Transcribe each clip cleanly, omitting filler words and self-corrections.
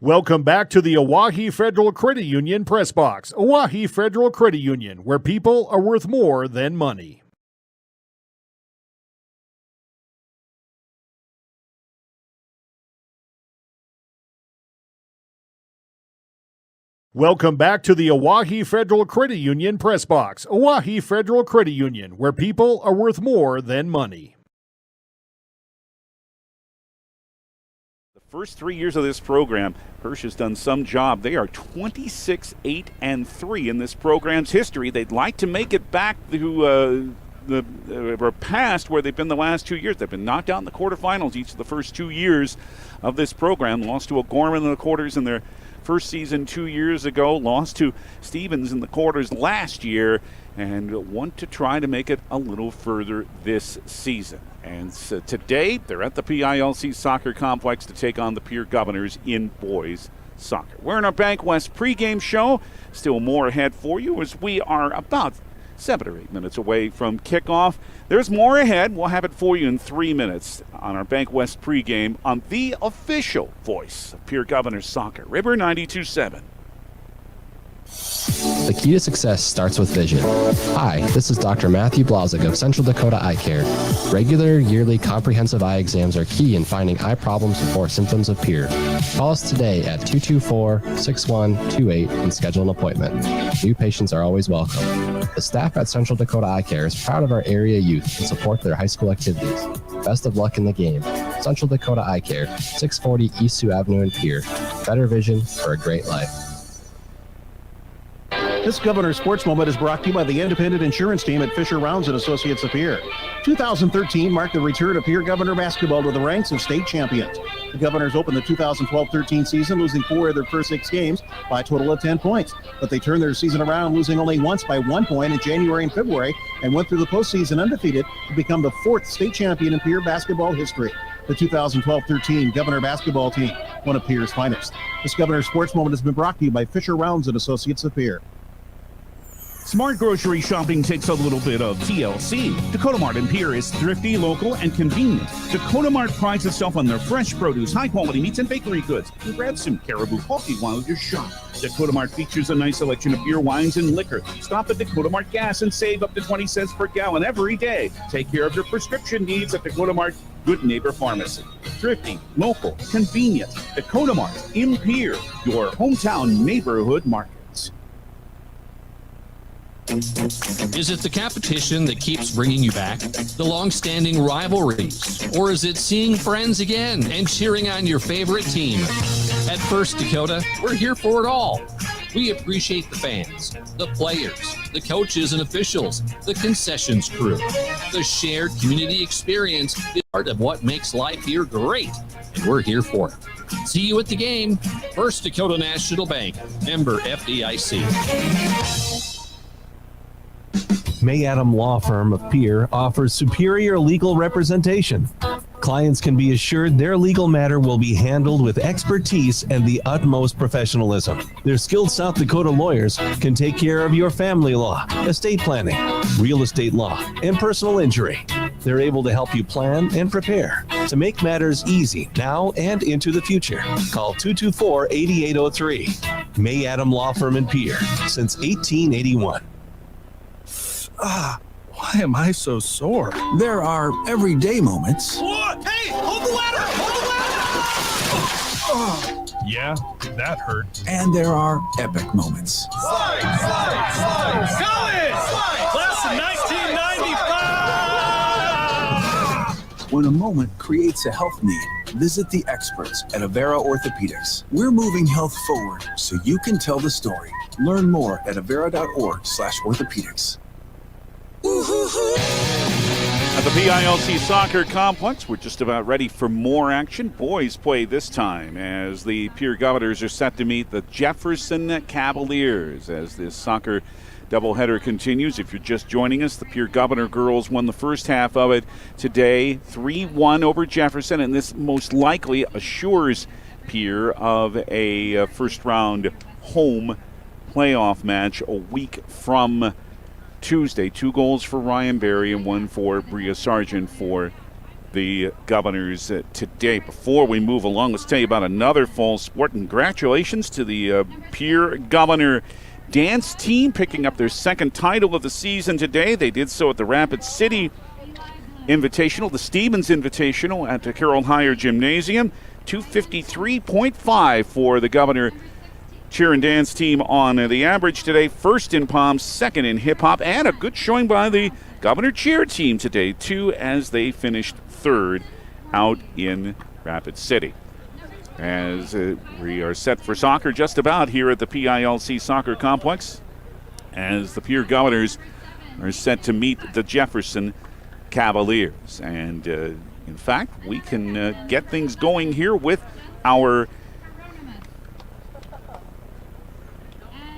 Welcome back to the Oahe Federal Credit Union Press Box. Oahe Federal Credit Union, where people are worth more than money. Welcome back to the Oahe Federal Credit Union Press Box. Oahe Federal Credit Union, where people are worth more than money. First 3 years of this program, Hirsch has done some job. They are 26-8-3 in this program's history. They'd like to make it back to the past where they've been the last 2 years. They've been knocked out in the quarterfinals each of the first 2 years of this program. Lost to O'Gorman in the quarters in their first season 2 years ago. Lost to Stevens in the quarters last year, and want to try to make it a little further this season. And so today, they're at the PILC Soccer Complex to take on the Pierre Governors in boys soccer. We're in our Bank West pregame show. Still more ahead for you as we are about 7 or 8 minutes away from kickoff. There's more ahead. We'll have it for you in 3 minutes on our Bank West pregame on the official voice of Pierre Governors Soccer, River 92.7. The key to success starts with vision. Hi, this is Dr. Matthew Blazek of Central Dakota Eye Care. Regular, yearly comprehensive eye exams are key in finding eye problems before symptoms appear. Call us today at 224-6128 and schedule an appointment. New patients are always welcome. The staff at Central Dakota Eye Care is proud of our area youth and support their high school activities. Best of luck in the game. Central Dakota Eye Care, 640 East Sioux Avenue in Pierre. Better vision for a great life. This Governor Sports Moment is brought to you by the independent insurance team at Fisher Rounds and Associates of Pierre. 2013 marked the return of Pierre Governor basketball to the ranks of state champions. The Governors opened the 2012-13 season losing 4 of their first 6 games by a total of 10 points. But they turned their season around, losing only once by 1 point in January and February, and went through the postseason undefeated to become the 4th state champion in Pierre basketball history. The 2012-13 Governor basketball team, one of Pierre's finest. This Governor Sports Moment has been brought to you by Fisher Rounds and Associates of Pierre. Smart grocery shopping takes a little bit of TLC. Dakota Mart in Pierre is thrifty, local, and convenient. Dakota Mart prides itself on their fresh produce, high-quality meats, and bakery goods. And grab some caribou coffee while you shop. Dakota Mart features a nice selection of beer, wines, and liquor. Stop at Dakota Mart Gas and save up to 20 cents per gallon every day. Take care of your prescription needs at Dakota Mart Good Neighbor Pharmacy. Thrifty, local, convenient. Dakota Mart in Pierre, your hometown neighborhood market. Is it the competition that keeps bringing you back? The long-standing rivalries? Or is it seeing friends again and cheering on your favorite team? At First Dakota, we're here for it all. We appreciate the fans, the players, the coaches and officials, the concessions crew. The shared community experience is part of what makes life here great, and we're here for it. See you at the game. First Dakota National Bank, member FDIC. May Adam Law Firm of Pierre offers superior legal representation. Clients can be assured their legal matter will be handled with expertise and the utmost professionalism. Their skilled South Dakota lawyers can take care of your family law, estate planning, real estate law, and personal injury. They're able to help you plan and prepare to make matters easy now and into the future. Call 224-8803. May Adam Law Firm in Pierre since 1881. Why am I so sore? There are everyday moments. What? Hey, hold the ladder! Hold the ladder! Yeah, that hurt. And there are epic moments. Slide! Go in! Class of 1995! When a moment creates a health need, visit the experts at Avera Orthopedics. We're moving health forward so you can tell the story. Learn more at avera.org/orthopedics. At the PILC Soccer Complex, we're just about ready for more action. Boys play this time as the Pierre Governors are set to meet the Jefferson Cavaliers as this soccer doubleheader continues. If you're just joining us, the Pierre Governor girls won the first half of it today, 3-1 over Jefferson, and this most likely assures Pierre of a first-round home playoff match a week from Tuesday. 2 goals for Ryan Berry and 1 for Bria Sargent for the Governors today. Before we move along, let's tell you about another fall sport. Congratulations to the Pierre Governor dance team picking up their second title of the season today. They did so at the Rapid City Invitational, the Stevens Invitational at the Carroll Higher Gymnasium. 253.5 for the Governor cheer and dance team on the average today. First in Palms, second in hip hop, and a good showing by the Governor cheer team today, too, as they finished third out in Rapid City. As we are set for soccer just about here at the PILC Soccer Complex, as the Pierre Governors are set to meet the Jefferson Cavaliers. And in fact, we can get things going here with our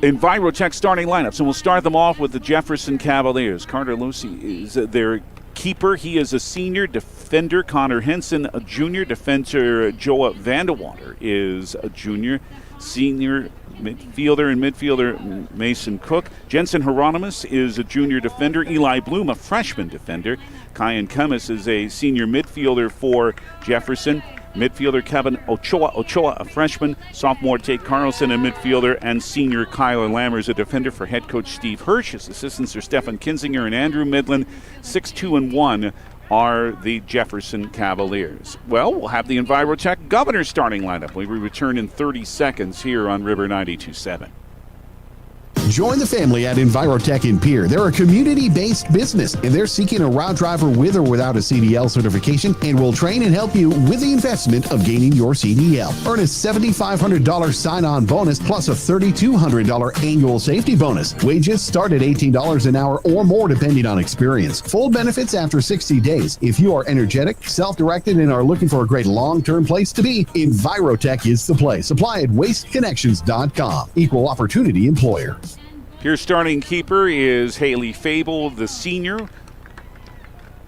EnviroTech starting lineups, and we'll start them off with the Jefferson Cavaliers. Carter Lucy is their keeper. He is a senior defender. Connor Henson, a junior defender. Joa Vandewater is a junior. Senior midfielder Mason Cook. Jensen Hieronymus is a junior defender. Eli Bloom, a freshman defender. Kyan Cummins is a senior midfielder for Jefferson. Midfielder Kevin Ochoa, a freshman. Sophomore Tate Carlson, a midfielder. And senior Kyler Lammers, a defender for head coach Steve Hirsch. His assistants are Stefan Kinzinger and Andrew Midland. 6-2-1 are the Jefferson Cavaliers. Well, we'll have the EnviroTech Governor starting lineup. We return in 30 seconds here on River 92.7. Join the family at EnviroTech in Pierre. They're a community-based business, and they're seeking a route driver with or without a CDL certification, and will train and help you with the investment of gaining your CDL. Earn a $7,500 sign-on bonus plus a $3,200 annual safety bonus. Wages start at $18 an hour or more depending on experience. Full benefits after 60 days. If you are energetic, self-directed, and are looking for a great long-term place to be, EnviroTech is the place. Apply at wasteconnections.com. Equal opportunity employer. Your starting keeper is Haley Fable, the senior.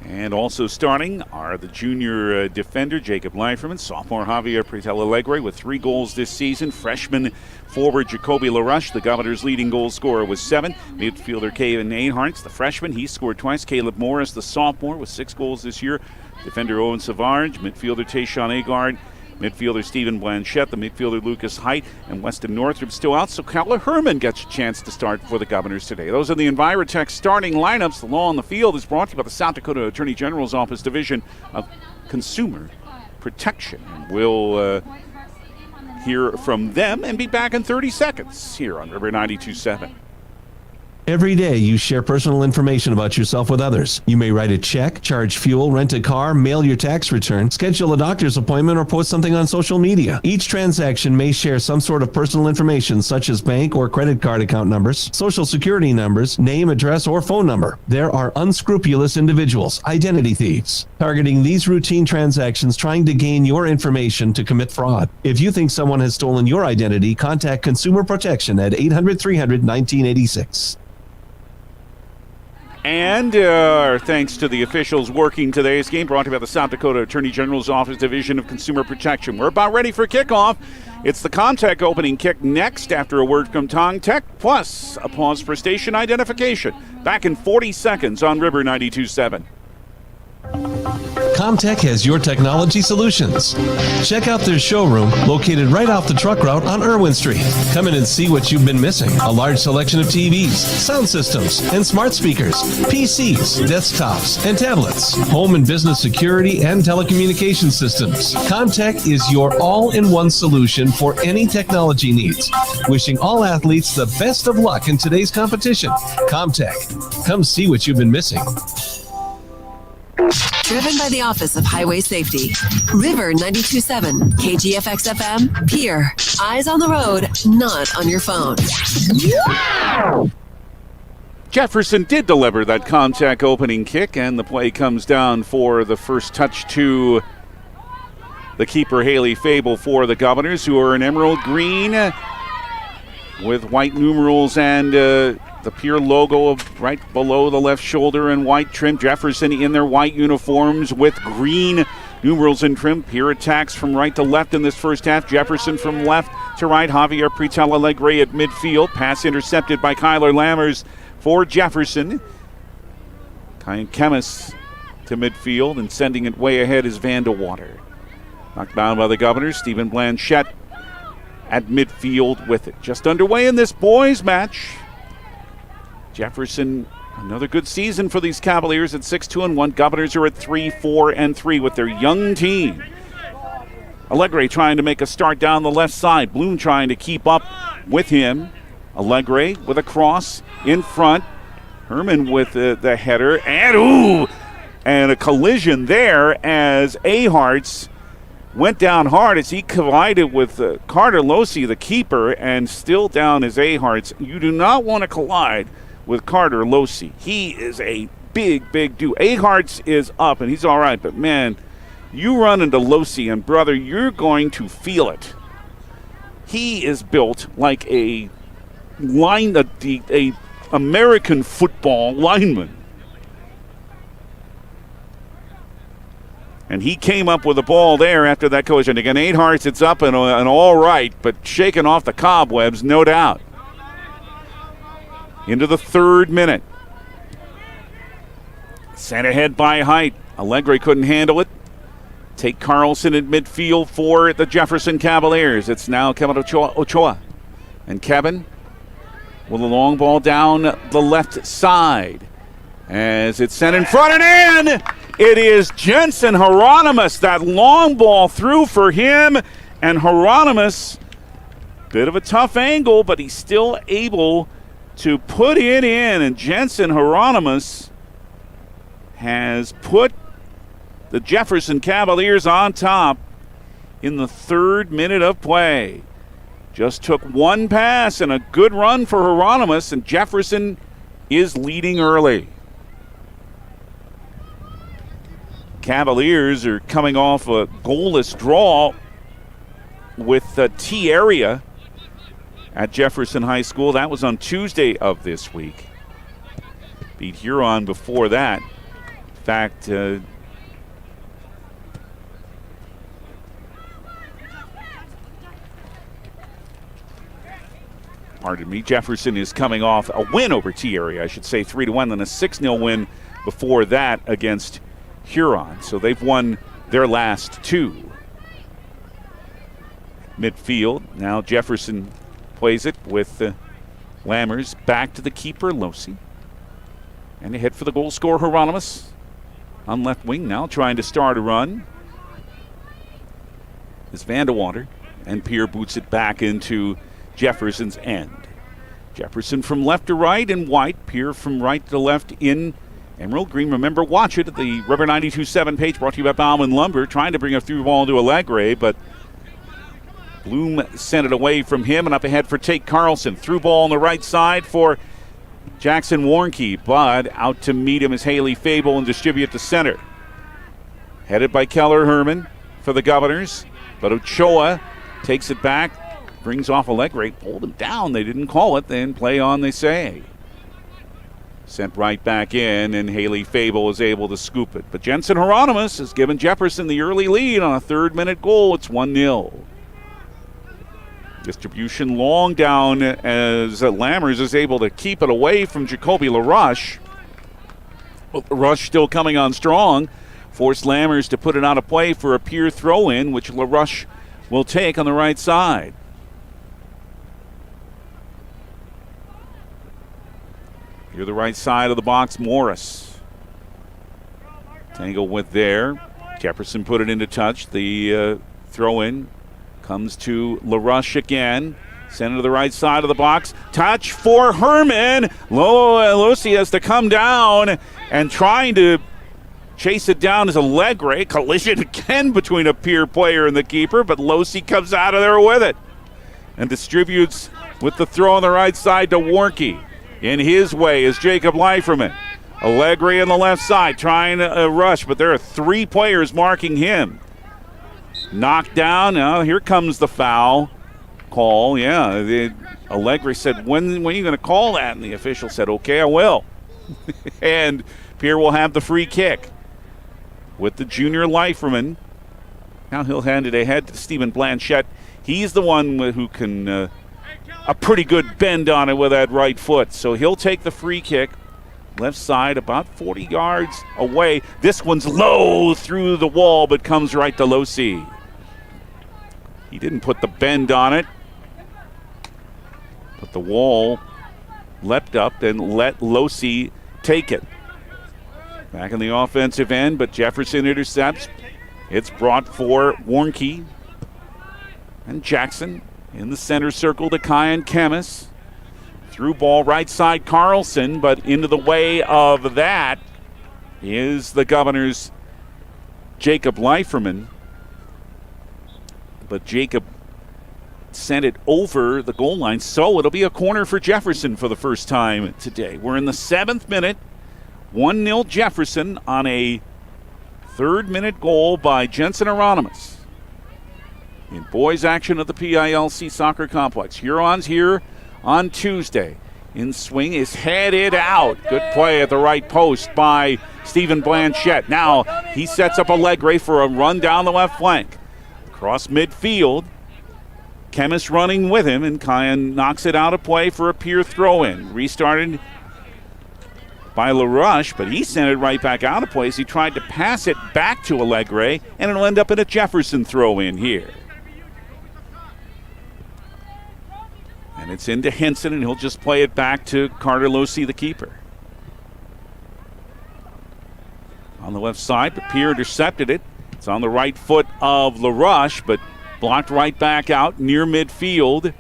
And also starting are the junior defender, Jacob Leiferman. Sophomore Javier Pretel Alegre with 3 goals this season. Freshman forward Jacoby LaRush, the Governor's leading goal scorer, with 7. Midfielder Kevin Neidhartz, the freshman. He scored twice. Caleb Morris, the sophomore, with 6 goals this year. Defender Owen Savard. Midfielder Tayshawn Agard. Midfielder Stephen Blanchette, the midfielder Lucas Height, and Weston Northrup still out, so Kyler Herman gets a chance to start for the Governors today. Those are the EnviroTech starting lineups. The Law on the Field is brought to you by the South Dakota Attorney General's Office Division of Consumer Protection. We'll hear from them and be back in 30 seconds here on River 92.7. Every day you share personal information about yourself with others. You may write a check, charge fuel, rent a car, mail your tax return, schedule a doctor's appointment, or post something on social media. Each transaction may share some sort of personal information such as bank or credit card account numbers, social security numbers, name, address, or phone number. There are unscrupulous individuals, identity thieves, targeting these routine transactions trying to gain your information to commit fraud. If you think someone has stolen your identity, contact Consumer Protection at 800-300-1986. And our thanks to the officials working today's game, brought to you by the South Dakota Attorney General's Office Division of Consumer Protection. We're about ready for kickoff. It's the Comtech opening kick next after a word from Tongtech, plus a pause for station identification. Back in 40 seconds on River 92.7. Comtech has your technology solutions. Check out their showroom located right off the truck route on Irwin Street. Come in and see what you've been missing. A large selection of TVs, sound systems, and smart speakers, PCs, desktops, and tablets, home and business security, and telecommunication systems. Comtech is your all-in-one solution for any technology needs. Wishing all athletes the best of luck in today's competition. Comtech. Come see what you've been missing. Driven by the Office of Highway Safety. River 92.7, KGFX FM, Pierre. Eyes on the road, not on your phone. Jefferson did deliver that Comtech opening kick, and the play comes down for the first touch to the keeper, Haley Fable, for the Governors, who are in emerald green with white numerals and the Pierre logo right below the left shoulder and white trim. Jefferson in their white uniforms with green numerals and trim. Pierre attacks from right to left in this first half. Jefferson from left to right. Javier Pretel Alegre at midfield. Pass intercepted by Kyler Lammers for Jefferson. Kyan Chemis to midfield, and sending it way ahead is Vandewater. Knocked down by the Governors. Stephen Blanchette at midfield with it. Just underway in this boys match. Jefferson, another good season for these Cavaliers at 6-2-1. Governors are at 3-4-3 with their young team. Allegre trying to make a start down the left side. Bloom trying to keep up with him. Allegre with a cross in front. Herman with the header. And a collision there as Aharts went down hard as he collided with Carter Losey, the keeper, and still down is Aharts. You do not want to collide with Carter Losey. He is a big dude. Aharts is up, and he's all right, but man, you run into Losey, and brother, you're going to feel it. He is built like a American football lineman. And he came up with the ball there after that collision. Again, 8 Hearts, it's up and all right, but shaking off the cobwebs, no doubt. Into the 3rd minute. Sent ahead by Height. Allegre couldn't handle it. Take Carlson at midfield for the Jefferson Cavaliers. It's now Kevin Ochoa. And Kevin with a long ball down the left side. As it's sent in front and in, it is Jensen Hieronymus. That long ball through for him. And Hieronymus, bit of a tough angle, but he's still able to put it in. And Jensen Hieronymus has put the Jefferson Cavaliers on top in the 3rd minute of play. Just took one pass and a good run for Hieronymus, and Jefferson is leading early. Cavaliers are coming off a goalless draw with T area at Jefferson High School. That was on Tuesday of this week. Beat Huron before that. In fact, pardon me, Jefferson is coming off a win over T area, I should say, 3-1, then a 6-0 win before that against Huron. So they've won their last 2. Midfield, now Jefferson plays it with Lammers back to the keeper, Losey. And ahead for the goal scorer, Hieronymus. On left wing now, trying to start a run is Vandewater. And Pierre boots it back into Jefferson's end. Jefferson from left to right in white. Pierre from right to left in emerald green. Remember, watch it at the Rubber 92.7 page, brought to you by Bauman Lumber, trying to bring a through ball to Allegre, but Bloom sent it away from him, and up ahead for Tate Carlson. Through ball on the right side for Jackson Warnke, but out to meet him is Haley Fable and distribute to center. Headed by Keller Herman for the Governors, but Ochoa takes it back, brings off Allegre, pulled him down. They didn't call it, then play on, they say. Sent right back in, and Haley Fable is able to scoop it. But Jensen Hieronymus has given Jefferson the early lead on a 3rd-minute goal. It's 1-0. Distribution long down as Lammers is able to keep it away from Jacoby LaRush. Well, LaRush still coming on strong. Forced Lammers to put it out of play for a Pierre throw-in, which LaRush will take on the right side. Here the right side of the box, Morris. Tangle with there. Jefferson put it into touch. The throw-in comes to LaRush again. Sent it to the right side of the box. Touch for Herman. Losey has to come down, and trying to chase it down is Allegre. Collision again between a Pierre player and the keeper, but Losey comes out of there with it and distributes with the throw on the right side to Warnke. In his way is Jacob Leiferman. Allegre on the left side trying to rush, but there are 3 players marking him. Knocked down. Now here comes the foul call. Yeah, Allegre said, when are you going to call that? And the official said, okay, I will. And Pierre will have the free kick with the junior Leiferman. Now he'll hand it ahead to Stephen Blanchette. He's the one who can a pretty good bend on it with that right foot. So he'll take the free kick left side, about 40 yards away. This one's low through the wall, but comes right to Losi. He didn't put the bend on it, but the wall leapt up and let Losi take it. Back in the offensive end, but Jefferson intercepts. It's brought for Warnke and Jackson in the center circle to Kyan Kemmis. Through ball right side Carlson, but into the way of that is the Governors' Jacob Leiferman. But Jacob sent it over the goal line, so it'll be a corner for Jefferson for the first time today. We're in the 7th minute, 1-0 Jefferson on a 3rd-minute goal by Jensen Hieronymus. In boys action at the PILC Soccer Complex. Hurons here on Tuesday. In swing is headed out. Good play at the right post by Stephen Blanchette. Now he sets up Allegre for a run down the left flank. Across midfield. Kemmis running with him, and Kyan knocks it out of play for a Pierre throw-in. Restarted by LaRuche, but he sent it right back out of play as he tried to pass it back to Allegre, and it'll end up in a Jefferson throw-in here. And it's into Henson, and he'll just play it back to Carter Losi, the keeper. On the left side, but Pierre intercepted it. It's on the right foot of LaRuche, but blocked right back out near midfield.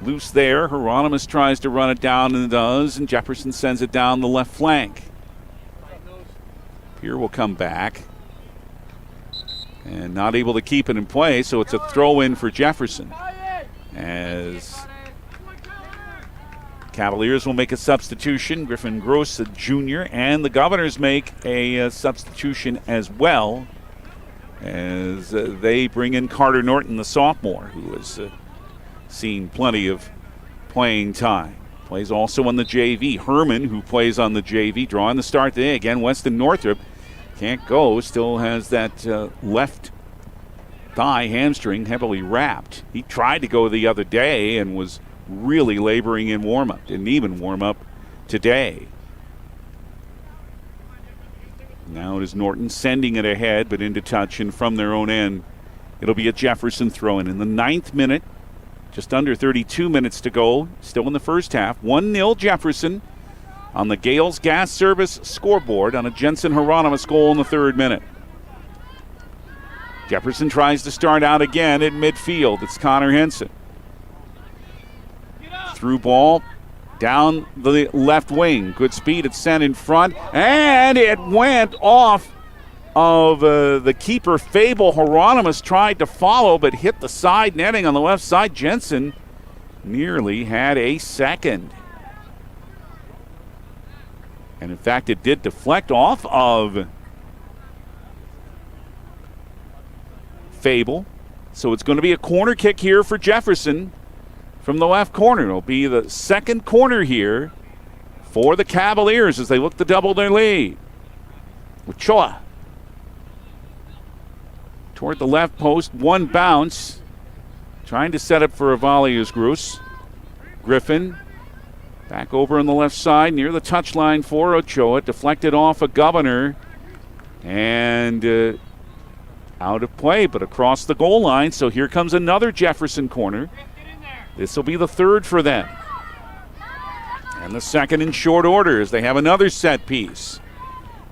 Loose there. Hieronymus tries to run it down and does, and Jefferson sends it down the left flank. Pierre will come back and not able to keep it in play, so it's a throw-in for Jefferson. As Cavaliers will make a substitution. Griffin Gross, a junior, and the Governors make a substitution as well, as they bring in Carter Norton, the sophomore, who has seen plenty of playing time. Plays also on the JV. Herman, who plays on the JV, drawing the start today. Again, Weston Northrup can't go, still has that left thigh hamstring heavily wrapped. He tried to go the other day and was really laboring in warm-up. Didn't even warm up today. Now it is Norton sending it ahead, but into touch, and from their own end, it'll be a Jefferson throw-in. In the 9th minute, just under 32 minutes to go, still in the first half, 1-0 Jefferson on the Gales Gas Service scoreboard on a Jensen Hieronymus goal in the 3rd minute. Jefferson tries to start out again at midfield. It's Connor Henson. Through ball down the left wing. Good speed. It's sent in front, and it went off of the keeper, Fable. Hieronymus tried to follow, but hit the side netting on the left side. Jensen nearly had a second. And in fact, it did deflect off of Fable. So it's going to be a corner kick here for Jefferson from the left corner. It'll be the 2nd corner here for the Cavaliers as they look to double their lead. Ochoa toward the left post, one bounce. Trying to set up for a volley is Gross. Griffin back over on the left side near the touchline for Ochoa. Deflected off a Governor and out of play, but across the goal line. So here comes another Jefferson corner. This will be the 3rd for them. And the 2nd in short order as they have another set piece.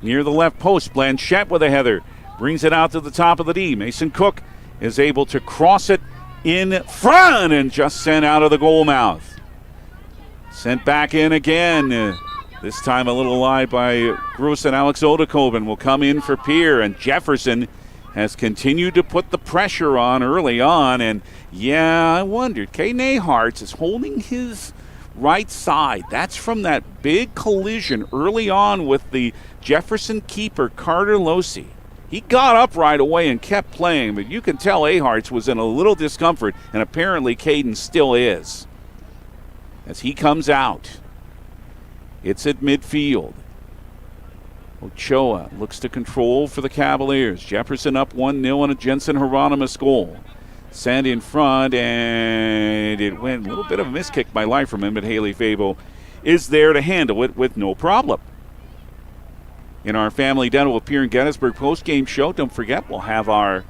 Near the left post, Blanchette with a header. Brings it out to the top of the D. Mason Cook is able to cross it in front and just sent out of the goal mouth. Sent back in again. This time a little lie by Gross, and Alex Odekoven will come in for Pierre, and Jefferson has continued to put the pressure on early on. And yeah, I wondered, Caden Aharts is holding his right side. That's from that big collision early on with the Jefferson keeper, Carter Losi. He got up right away and kept playing, but you can tell Aharts was in a little discomfort, and apparently Caden still is. As he comes out, it's at midfield. Ochoa looks to control for the Cavaliers. Jefferson up 1-0 on a Jensen Hieronymus goal. Sent in front, and it went a little bit of a miskick by Leiferman, but Haley Fable is there to handle it with no problem. In our Family Dental with Pierre and Gettysburg post-game show, don't forget, we'll have our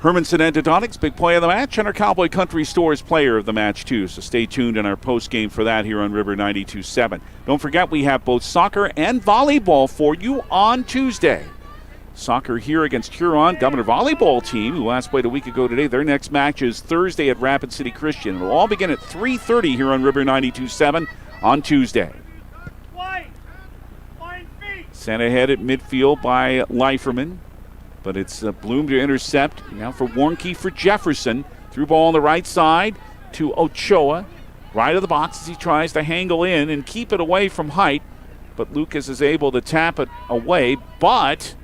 Hermanson Endodontics big play of the match and our Cowboy Country Stores player of the match too. So stay tuned in our post-game for that here on River 92.7. Don't forget, we have both soccer and volleyball for you on Tuesday. Soccer here against Huron. Governor volleyball team, who last played a week ago today, their next match is Thursday at Rapid City Christian. It'll all begin at 3:30 here on River 92.7 on Tuesday. Sent ahead at midfield by Leiferman, but it's Bloom to intercept. Now for Warnke for Jefferson. Through ball on the right side to Ochoa. Right of the box as he tries to hangle in and keep it away from height. But Lucas is able to tap it away, but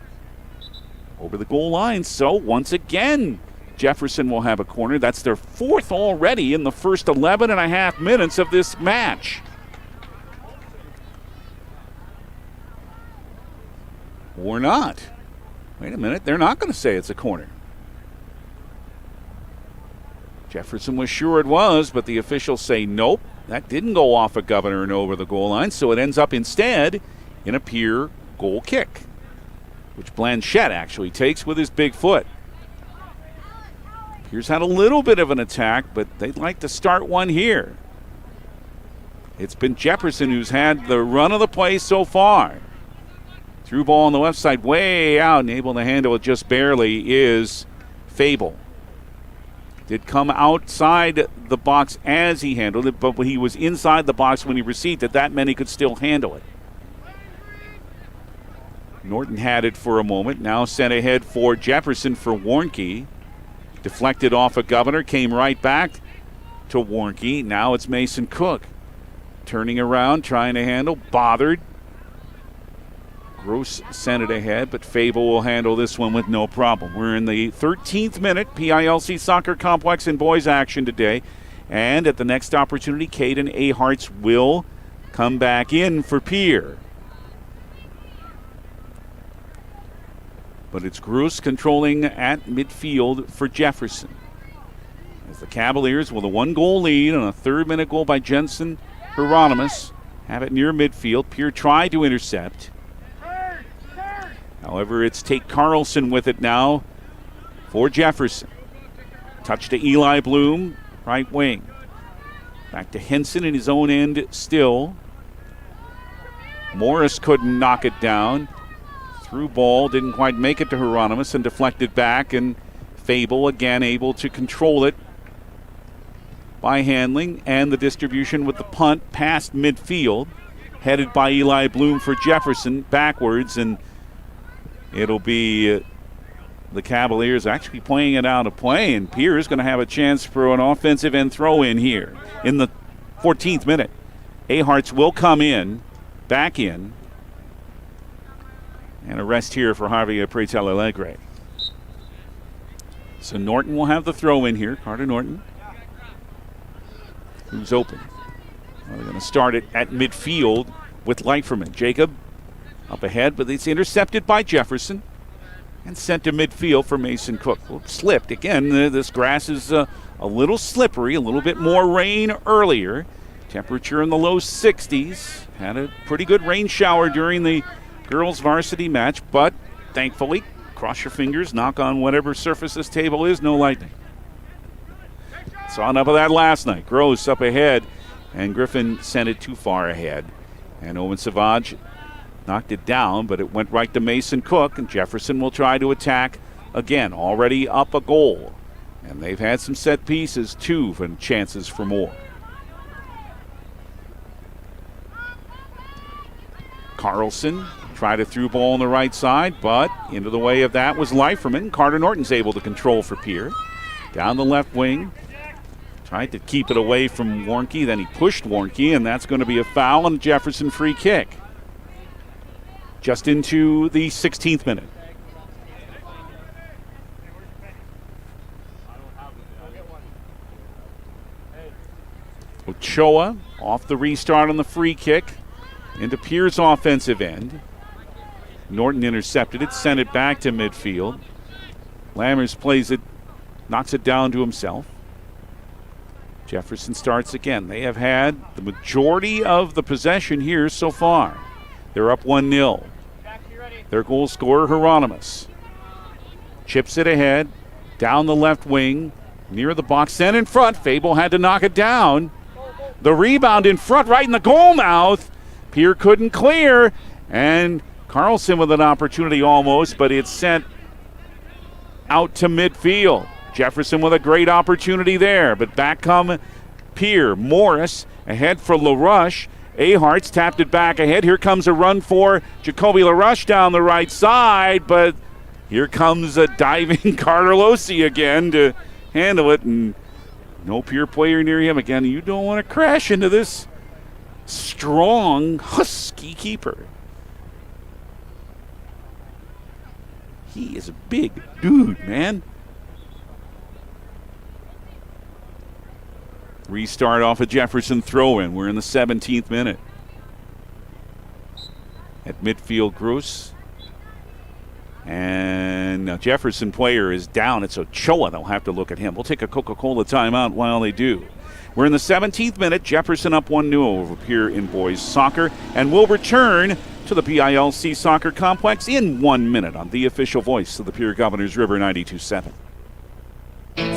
over the goal line. So once again, Jefferson will have a corner. That's their fourth already in the first 11 and a half minutes of this match. Or not. Wait a minute, they're not going to say it's a corner. Jefferson was sure it was, but the officials say nope, that didn't go off of Governor and over the goal line, so it ends up instead in a Pierre goal kick, which Blanchette actually takes with his big foot. Pierre's had a little bit of an attack, but they'd like to start one here. It's been Jefferson who's had the run of the play so far. Through ball on the left side, way out, and able to handle it just barely is Fable. Did come outside the box as he handled it, but when he was inside the box when he received it, that meant he could still handle it. Norton had it for a moment, now sent ahead for Jefferson for Warnke. Deflected off a Governor, came right back to Warnke. Now it's Mason Cook. Turning around, trying to handle, bothered. Gross sent it ahead, but Fable will handle this one with no problem. We're in the 13th minute, PILC Soccer Complex in boys action today. And at the next opportunity, Caden Aharts will come back in for Pierre. But it's Gross controlling at midfield for Jefferson. As the Cavaliers with a 1-goal lead on a third-minute goal by Jensen Hieronymus have it near midfield. Pierre tried to intercept. However, it's Tate Carlson with it now for Jefferson. Touch to Eli Bloom, right wing. Back to Henson in his own end still. Morris couldn't knock it down. Through ball, didn't quite make it to Hieronymus and deflected back, and Fable again able to control it by handling and the distribution with the punt past midfield. Headed by Eli Bloom for Jefferson backwards, and it'll be the Cavaliers actually playing it out of play, and Pierre is going to have a chance for an offensive end throw in here in the 14th minute. Aharts will come in, back in, and a rest here for Javier Pretel Alegre. So Norton will have the throw in here, Carter Norton, who's open. Well, they're going to start it at midfield with Leiferman. Jacob up ahead, but it's intercepted by Jefferson and sent to midfield for Mason Cook. Well, slipped. Again, this grass is a little slippery, a little bit more rain earlier. Temperature in the low 60s. Had a pretty good rain shower during the girls varsity match, but thankfully, cross your fingers, knock on whatever surface this table is, no lightning. Saw enough of that last night. Gross up ahead, and Griffin sent it too far ahead. And Owen Savage knocked it down, but it went right to Mason Cook, and Jefferson will try to attack again. Already up a goal, and they've had some set pieces too and chances for more. Carlson tried a through ball on the right side, but into the way of that was Leiferman. Carter Norton's able to control for Pierre. Down the left wing, tried to keep it away from Warnke, then he pushed Warnke, and that's going to be a foul and a Jefferson free kick. Just into the 16th minute. Ochoa off the restart on the free kick into Pierre's offensive end. Norton intercepted it, sent it back to midfield. Lammers plays it, knocks it down to himself. Jefferson starts again. They have had the majority of the possession here so far. They're up 1-0. Their goal scorer, Hieronymus, chips it ahead, down the left wing, near the box, then in front. Fable had to knock it down. The rebound in front, right in the goal mouth. Pierre couldn't clear, and Carlson with an opportunity almost, but it's sent out to midfield. Jefferson with a great opportunity there, but back come Pierre. Morris ahead for LaRush. Ahart's tapped it back ahead. Here comes a run for Jacoby LaRush down the right side, but here comes a diving Carter Losey again to handle it, and no Pierre player near him again. You don't want to crash into this strong Husky keeper. He is a big dude, man. Restart off a Jefferson throw-in. We're in the 17th minute. At midfield, Gross. And now Jefferson player is down. It's Ochoa. They'll have to look at him. We'll take a Coca-Cola timeout while they do. We're in the 17th minute. Jefferson up 1-0 over Pierre in boys soccer. And we'll return to the BILC Soccer Complex in 1 minute on the official voice of the Pierre Governors, River 92.7.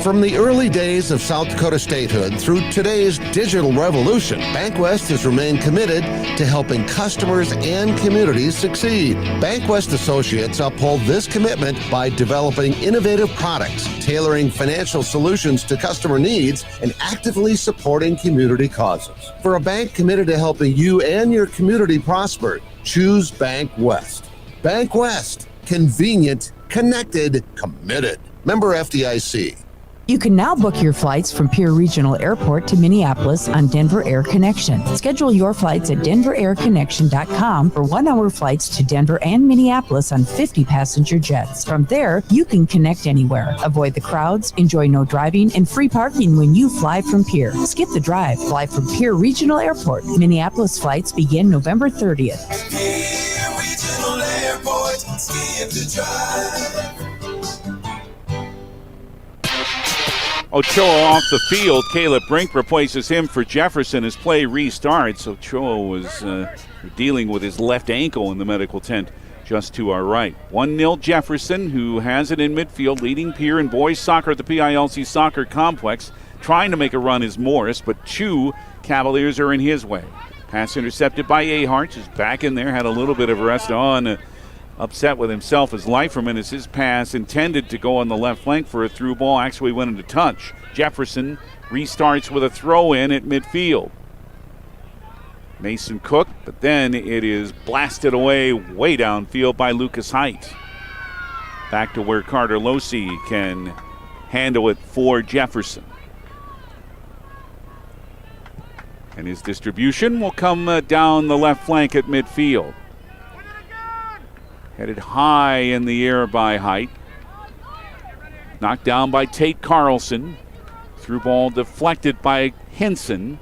From the early days of South Dakota statehood through today's digital revolution, BankWest has remained committed to helping customers and communities succeed. BankWest Associates uphold this commitment by developing innovative products, tailoring financial solutions to customer needs, and actively supporting community causes. For a bank committed to helping you and your community prosper, choose BankWest. BankWest. Convenient, connected, committed. Member FDIC. You can now book your flights from Pierre Regional Airport to Minneapolis on Denver Air Connection. Schedule your flights at denverairconnection.com for 1-hour flights to Denver and Minneapolis on 50-passenger jets. From there, you can connect anywhere. Avoid the crowds, enjoy no driving, and free parking when you fly from Pierre. Skip the drive. Fly from Pierre Regional Airport. Minneapolis flights begin November 30th. Pierre Regional Airport, skip the drive. Ochoa off the field. Caleb Brink replaces him for Jefferson as play restarts. Ochoa was dealing with his left ankle in the medical tent just to our right. 1-0 Jefferson, who has it in midfield, leading Pierre in boys soccer at the PILC Soccer Complex. Trying to make a run is Morris, but 2 Cavaliers are in his way. Pass intercepted by Ahart, who's back in there, had a little bit of rest on. Upset with himself as Leiferman as his pass intended to go on the left flank for a through ball actually went into touch. Jefferson restarts with a throw-in at midfield. Mason Cook, but then it is blasted away way downfield by Lucas Height. Back to where Carter Losey can handle it for Jefferson. And his distribution will come down the left flank at midfield. Headed high in the air by Height. Knocked down by Tate Carlson. Through ball deflected by Henson.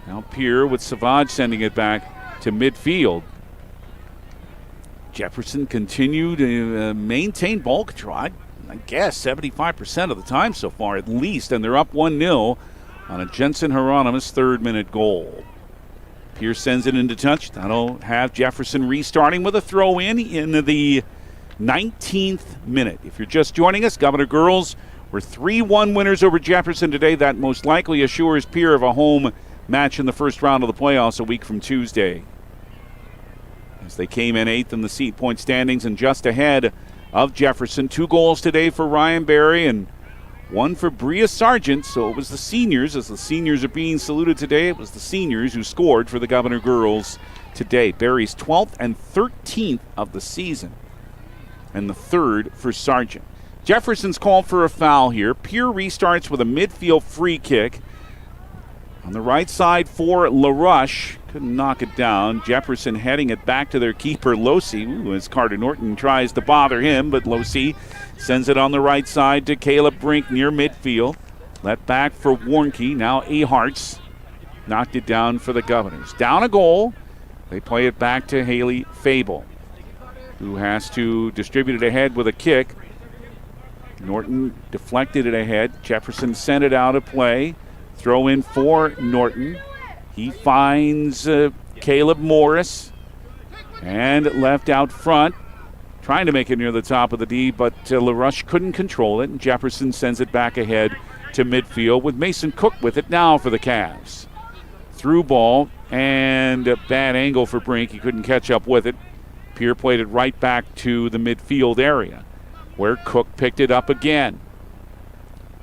Now Pierre with Savage sending it back to midfield. Jefferson continued to maintain ball control. I guess 75% of the time so far at least. And they're up 1-0 on a Jensen Hieronymus 3rd-minute goal. Pierce sends it into touch. That'll have Jefferson restarting with a throw-in the 19th minute. If you're just joining us, Governor girls were 3-1 winners over Jefferson today. That most likely assures Pierre of a home match in the first round of the playoffs a week from Tuesday. As they came in 8th in the seat point standings and just ahead of Jefferson. 2 goals today for Ryan Berry and 1 for Bria Sargent, so it was the seniors. As the seniors are being saluted today, it was the seniors who scored for the Governor girls today. Barry's 12th and 13th of the season, and the 3rd for Sargent. Jefferson's called for a foul here. Pierre restarts with a midfield free kick. On the right side for LaRush. Couldn't knock it down. Jefferson heading it back to their keeper, Losey, as Carter Norton tries to bother him, but Losey sends it on the right side to Caleb Brink near midfield. Let back for Warnke. Now Ahart's knocked it down for the Governors. Down a goal. They play it back to Haley Fable, who has to distribute it ahead with a kick. Norton deflected it ahead. Jefferson sent it out of play. Throw in for Norton. He finds Caleb Morris and left out front. Trying to make it near the top of the D, but LaRush couldn't control it, and Jefferson sends it back ahead to midfield with Mason Cook with it now for the Cavs. Through ball and a bad angle for Brink. He couldn't catch up with it. Pierre played it right back to the midfield area where Cook picked it up again.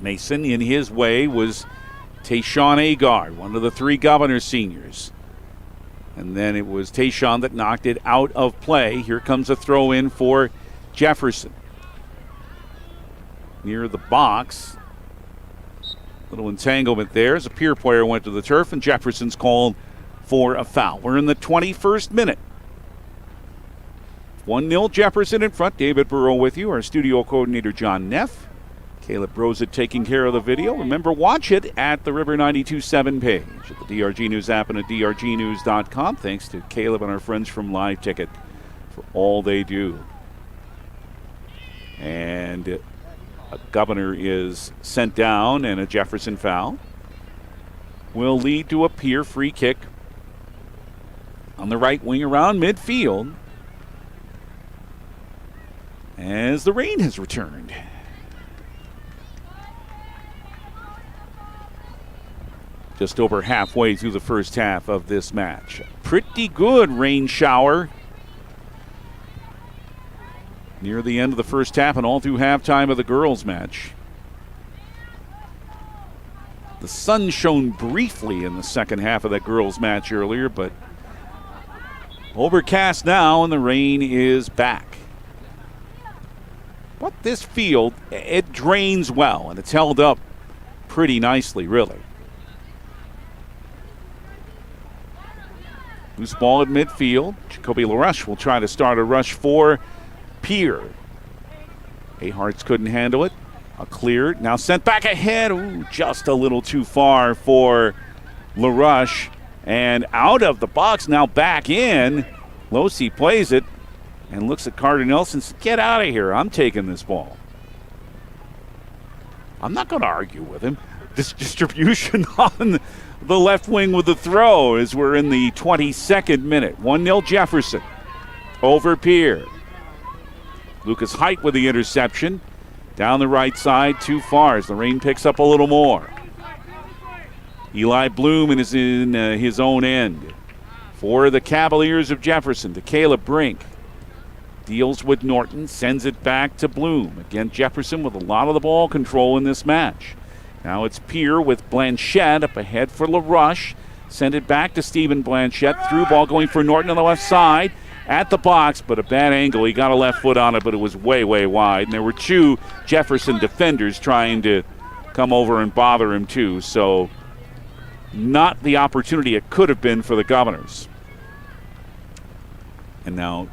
Mason, in his way, was Tayshawn Agard, one of the 3 Governors seniors. And then it was Tayshawn that knocked it out of play. Here comes a throw in for Jefferson. Near the box. Little entanglement there as a Pierre player went to the turf, and Jefferson's called for a foul. We're in the 21st minute. 1-0 Jefferson in front. David Burrow with you. Our studio coordinator John Neff. Caleb Brosett taking care of the video. Remember, watch it at the River 92.7 page at the DRG News app and at drgnews.com. Thanks to Caleb and our friends from Live Ticket for all they do. And a Governor is sent down, and a Jefferson foul will lead to a Pierre free kick on the right wing around midfield as the rain has returned. Just over halfway through the first half of this match. Pretty good rain shower near the end of the first half and all through halftime of the girls' match. The sun shone briefly in the second half of that girls' match earlier, but overcast now and the rain is back. But this field, it drains well, and it's held up pretty nicely, really. Loose ball at midfield. Jacoby LaRush will try to start a rush for Pierre. Aharts couldn't handle it. A clear, now sent back ahead. Ooh, just a little too far for LaRush. And out of the box, now back in. Losey plays it and looks at Carter Nelson. Says, get out of here. I'm taking this ball. I'm not going to argue with him. This distribution on the left wing with the throw as we're in the 22nd minute. 1-0 Jefferson over Pierre. Lucas Height with the interception. Down the right side, too far as the rain picks up a little more. Eli Bloom is in his own end. For the Cavaliers of Jefferson, to Caleb Brink. Deals with Norton, sends it back to Bloom. Again, Jefferson with a lot of the ball control in this match. Now it's Pierre with Blanchette up ahead for LaRush. Send it back to Stephen Blanchette. Through ball going for Norton on the left side. At the box, but a bad angle. He got a left foot on it, but it was way, way wide. And there were 2 Jefferson defenders trying to come over and bother him too. So not the opportunity it could have been for the Governors. And now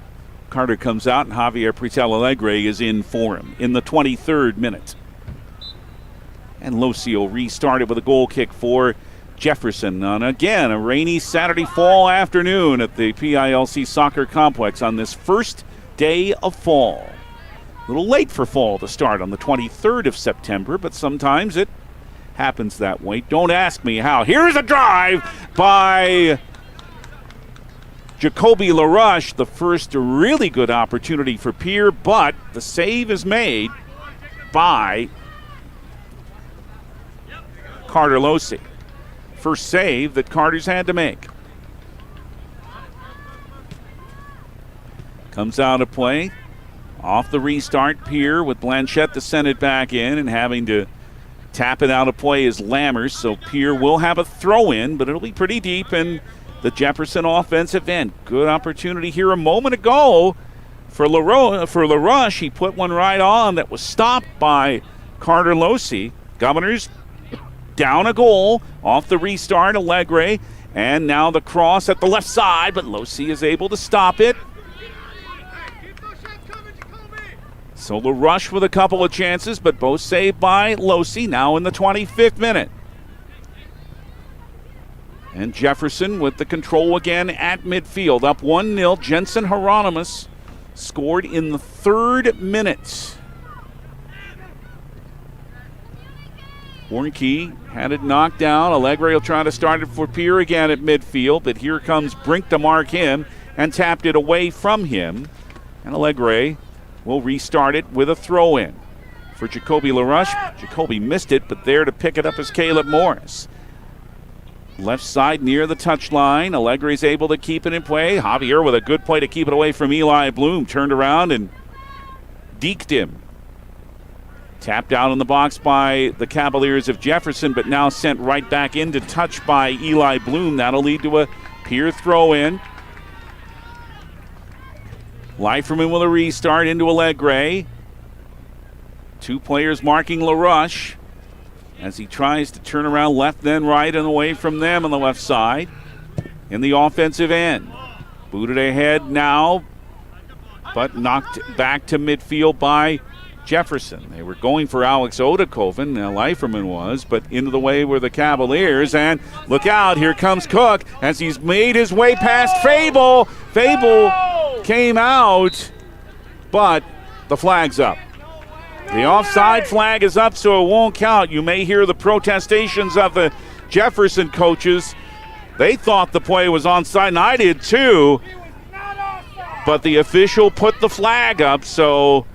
Carter comes out, and Javier Pretel Alegre is in for him in the 23rd minute. And Locio restarted with a goal kick for Jefferson on, again, a rainy Saturday fall afternoon at the PILC Soccer Complex on this first day of fall. A little late for fall to start on the 23rd of September, but sometimes it happens that way. Don't ask me how. Here's a drive by Jacoby LaRush, the first really good opportunity for Pierre, but the save is made by Carter Losey. First save that Carter's had to make. Comes out of play. Off the restart, Pierre with Blanchette to send it back in, and having to tap it out of play is Lammers. So Pierre will have a throw in, but it'll be pretty deep in the Jefferson offensive end. Good opportunity here a moment ago for LaRush. He put one right on that was stopped by Carter Losey. Governors down a goal off the restart, Alegre, and now the cross at the left side, but Losey is able to stop it. So LaRush with a couple of chances, but both saved by Losey now in the 25th minute. And Jefferson with the control again at midfield, up 1-0. Jensen Hieronymus scored in the 3rd minute. Warnke had it knocked down. Allegre will try to start it for Pierre again at midfield, but here comes Brink to mark him and tapped it away from him. And Allegre will restart it with a throw-in for Jacoby LaRush. Jacoby missed it, but there to pick it up is Caleb Morris. Left side near the touchline. Allegre's able to keep it in play. Javier with a good play to keep it away from Eli Bloom. Turned around and deked him. Tapped out in the box by the Cavaliers of Jefferson, but now sent right back into touch by Eli Bloom. That'll lead to a Pierre throw-in. Leiferman with a restart into Allegre. Two players marking LaRush as he tries to turn around left then right and away from them on the left side in the offensive end. Booted ahead now, but knocked back to midfield by Jefferson. They were going for Alex Odekoven, Leiferman was, but into the way were the Cavaliers, and look out, here comes Cook as he's made his way past Fable. Fable came out, but the flag's up. The offside flag is up, so it won't count. You may hear the protestations of the Jefferson coaches. They thought the play was onside, and I did too, but the official put the flag up, so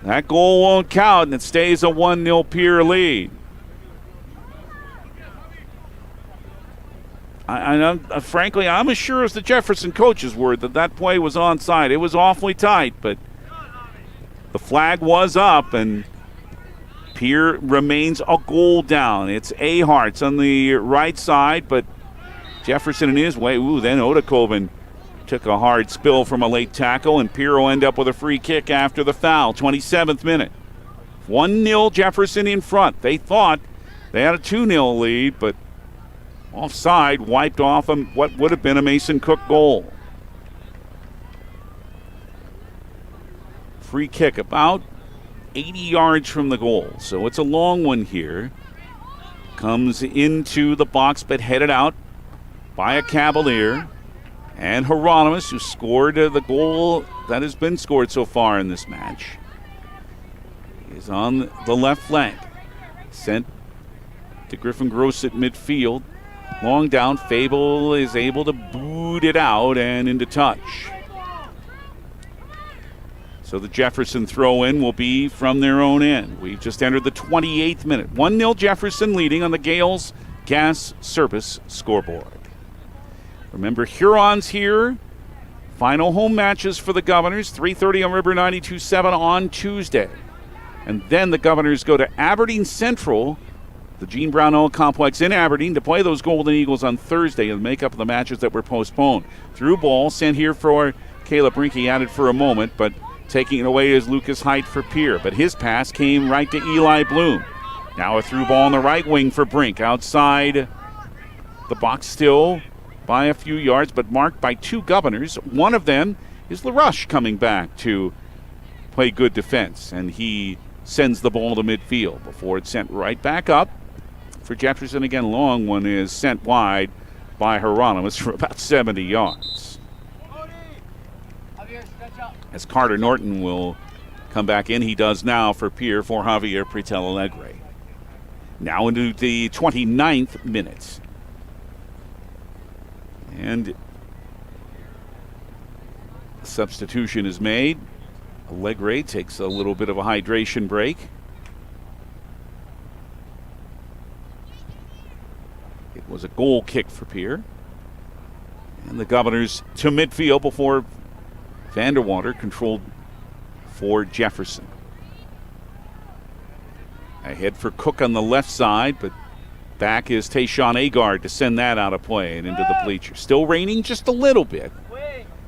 that goal won't count, and it stays a 1-0 Pierre lead. Frankly, I'm as sure as the Jefferson coaches were that play was onside. It was awfully tight, but the flag was up, and Pierre remains a goal down. It's Ahart's on the right side, but Jefferson in his way. Ooh, then Odekoven took a hard spill from a late tackle, and Pierre will end up with a free kick after the foul. 27th minute. 1-0 Jefferson in front. They thought they had a 2-0 lead, but offside wiped off what would have been a Mason Cook goal. Free kick about 80 yards from the goal, so it's a long one here. Comes into the box, but headed out by a Cavalier. And Hieronymus, who scored the goal that has been scored so far in this match, is on the left flank. Sent to Griffin Gross at midfield. Long down, Fable is able to boot it out and into touch. So the Jefferson throw-in will be from their own end. We've just entered the 28th minute. 1-0 Jefferson leading on the Gales Gas Service scoreboard. Remember, Huron's here. Final home matches for the Governors, 3:30 on River 92.7 on Tuesday. And then the Governors go to Aberdeen Central, the Gene Brownell Complex in Aberdeen, to play those Golden Eagles on Thursday and make up the matches that were postponed. Through ball sent here for Caleb Brink. He added for a moment, but taking it away is Lucas Height for Pierre. But his pass came right to Eli Bloom. Now a through ball on the right wing for Brink. Outside the box still by a few yards, but marked by two Governors. One of them is LaRush coming back to play good defense, and he sends the ball to midfield before it's sent right back up for Jefferson. Again, long one is sent wide by Hieronymus for about 70 yards. As Carter Norton will come back in, he does now for Pierre for Javier Pretel Allegre. Now into the 29th minute. And substitution is made. Allegre takes a little bit of a hydration break. It was a goal kick for Pierre. And the Governors to midfield before Vanderwater controlled for Jefferson. Ahead for Cook on the left side, but back is Tayshawn Agard to send that out of play and into the bleachers. Still raining just a little bit.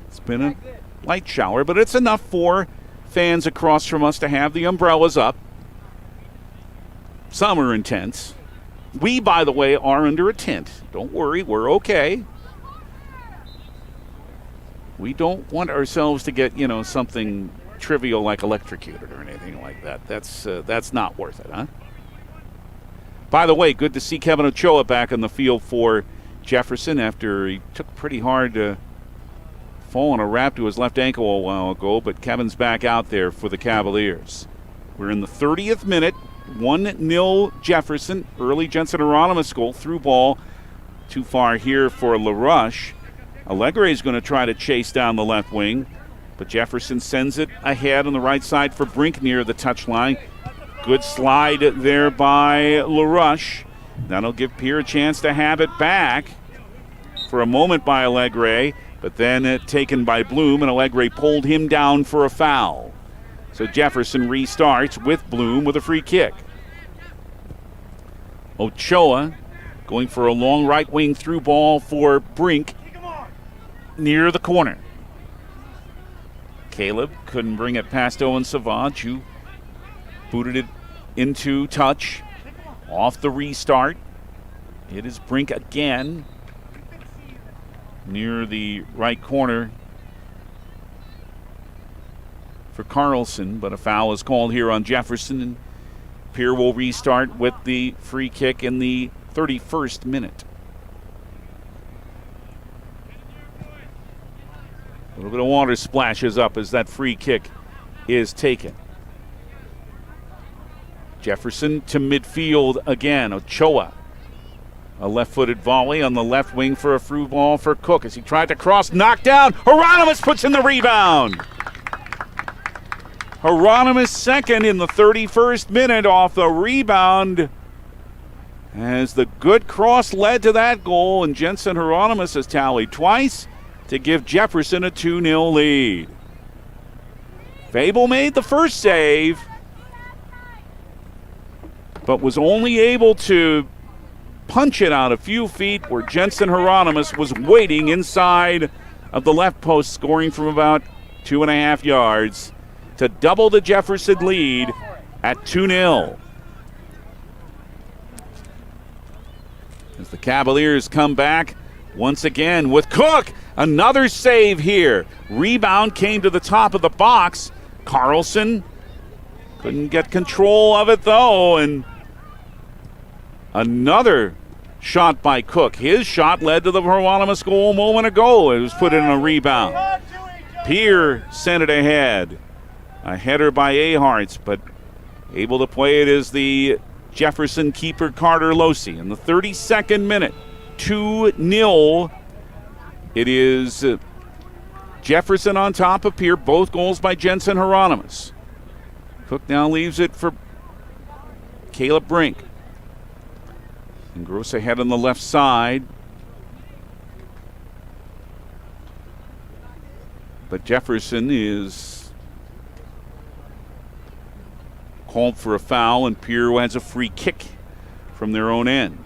It's been a light shower, but it's enough for fans across from us to have the umbrellas up. Some are intense. We, by the way, are under a tent. Don't worry, we're okay. We don't want ourselves to get, something trivial like electrocuted or anything like that. That's not worth it, huh? By the way, good to see Kevin Ochoa back on the field for Jefferson after he took pretty hard to fall on a wrap to his left ankle a while ago, but Kevin's back out there for the Cavaliers. We're in the 30th minute. 1-0 Jefferson. Early Jensen Hieronymus goal. Through ball too far here for LaRush. Allegre is going to try to chase down the left wing, but Jefferson sends it ahead on the right side for Brink near the touchline. Good slide there by LaRush. That'll give Pierre a chance to have it back for a moment by Allegre, but then taken by Bloom, and Allegre pulled him down for a foul. So Jefferson restarts with Bloom with a free kick. Ochoa going for a long right wing through ball for Brink near the corner. Caleb couldn't bring it past Owen Savage, who booted it into touch off the restart. It is Brink again near the right corner for Carlson, but a foul is called here on Jefferson, and Pierre will restart with the free kick in the 31st minute. A little bit of water splashes up as that free kick is taken. Jefferson to midfield again. Ochoa. A left-footed volley on the left wing for a through ball for Cook as he tried to cross, knocked down. Hieronymus puts in the rebound. Hieronymus second in the 31st minute off the rebound, as the good cross led to that goal, and Jensen Hieronymus has tallied twice to give Jefferson a 2-0 lead. Fable made the first save, but was only able to punch it out a few feet where Jensen Hieronymus was waiting inside of the left post, scoring from about 2.5 yards to double the Jefferson lead at 2-0. As the Cavaliers come back once again with Cook. Another save here. Rebound came to the top of the box. Carlson couldn't get control of it though, and another shot by Cook. His shot led to the Hieronymus goal a moment ago. It was put in a rebound. Pierre sent it ahead. A header by Aharts, but able to play it is the Jefferson keeper Carter Losey. In the 32nd minute, 2-0. It is Jefferson on top of Pierre. Both goals by Jensen Hieronymus. Cook now leaves it for Caleb Brink. And Gross ahead on the left side. But Jefferson is called for a foul, and Pierre has a free kick from their own end.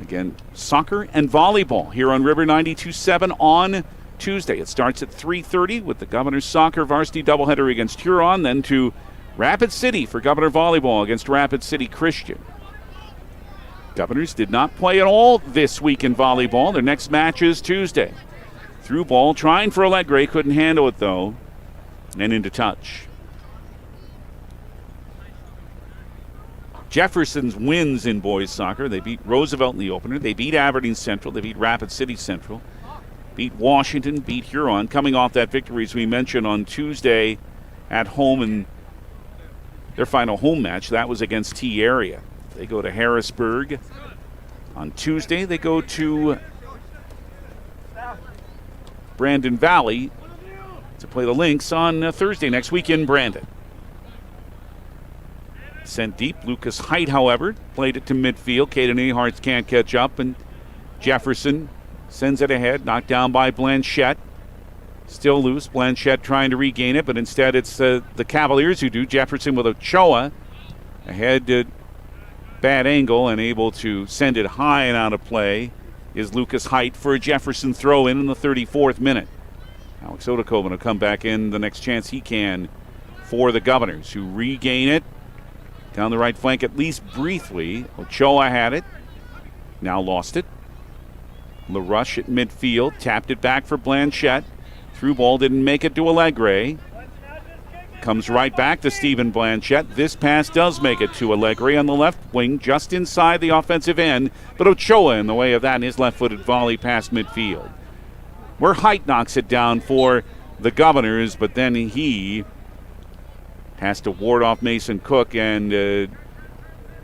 Again, soccer and volleyball here on River 92.7 on Tuesday. It starts at 3:30 with the Governors soccer varsity doubleheader against Huron, then to Rapid City for Governor volleyball against Rapid City Christian. Governors did not play at all this week in volleyball. Their next match is Tuesday. Through ball, trying for Allegre, couldn't handle it though, and into touch. Jefferson's wins in boys soccer. They beat Roosevelt in the opener. They beat Aberdeen Central. They beat Rapid City Central. Beat Washington, beat Huron. Coming off that victory, as we mentioned, on Tuesday at home in their final home match. That was against T Area. They go to Harrisburg. On Tuesday, they go to Brandon Valley to play the Lynx on Thursday next week in Brandon. Sent deep. Lucas Height, however, played it to midfield. Caden Aharts can't catch up, and Jefferson sends it ahead, knocked down by Blanchette. Still loose. Blanchette trying to regain it, but instead it's the Cavaliers who do. Jefferson with Ochoa ahead to bad angle and able to send it high and out of play is Lucas Height for a Jefferson throw in the 34th minute. Alex Odakoven will come back in the next chance he can for the Governors, who regain it. Down the right flank, at least briefly. Ochoa had it. Now lost it. LaRush at midfield. Tapped it back for Blanchette. Through ball didn't make it to Allegre. Comes right back to Stephen Blanchette. This pass does make it to Allegre on the left wing, just inside the offensive end. But Ochoa in the way of that in his left-footed volley past midfield. Where Height knocks it down for the Governors, but then he has to ward off Mason Cook and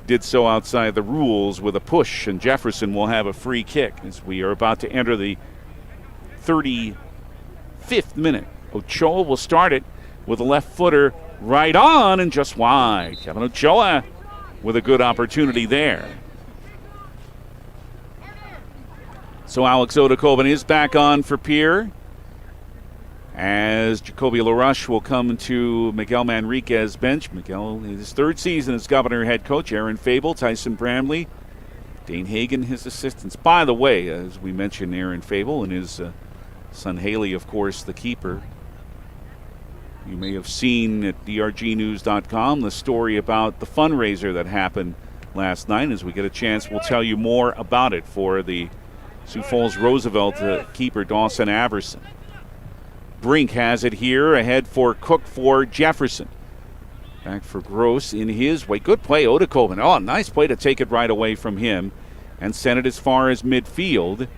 did so outside the rules with a push, and Jefferson will have a free kick as we are about to enter the 35th minute. Ochoa will start it with a left footer right on and just wide. Kevin Ochoa with a good opportunity there. So Alex Odekoven is back on for Pierre, as Jacoby LaRush will come to Miguel Manriquez's bench. Miguel, his third season as Governor head coach. Aaron Fable, Tyson Bramley, Dane Hagen, his assistants. By the way, as we mentioned, Aaron Fable and his son Haley, of course, the keeper. You may have seen at drgnews.com the story about the fundraiser that happened last night. As we get a chance, we'll tell you more about it for the Sioux Falls Roosevelt keeper Dawson Aberson. Brink has it here, ahead for Cook for Jefferson. Back for Gross in his way. Good play, Odekoven. Oh, nice play to take it right away from him and send it as far as midfield.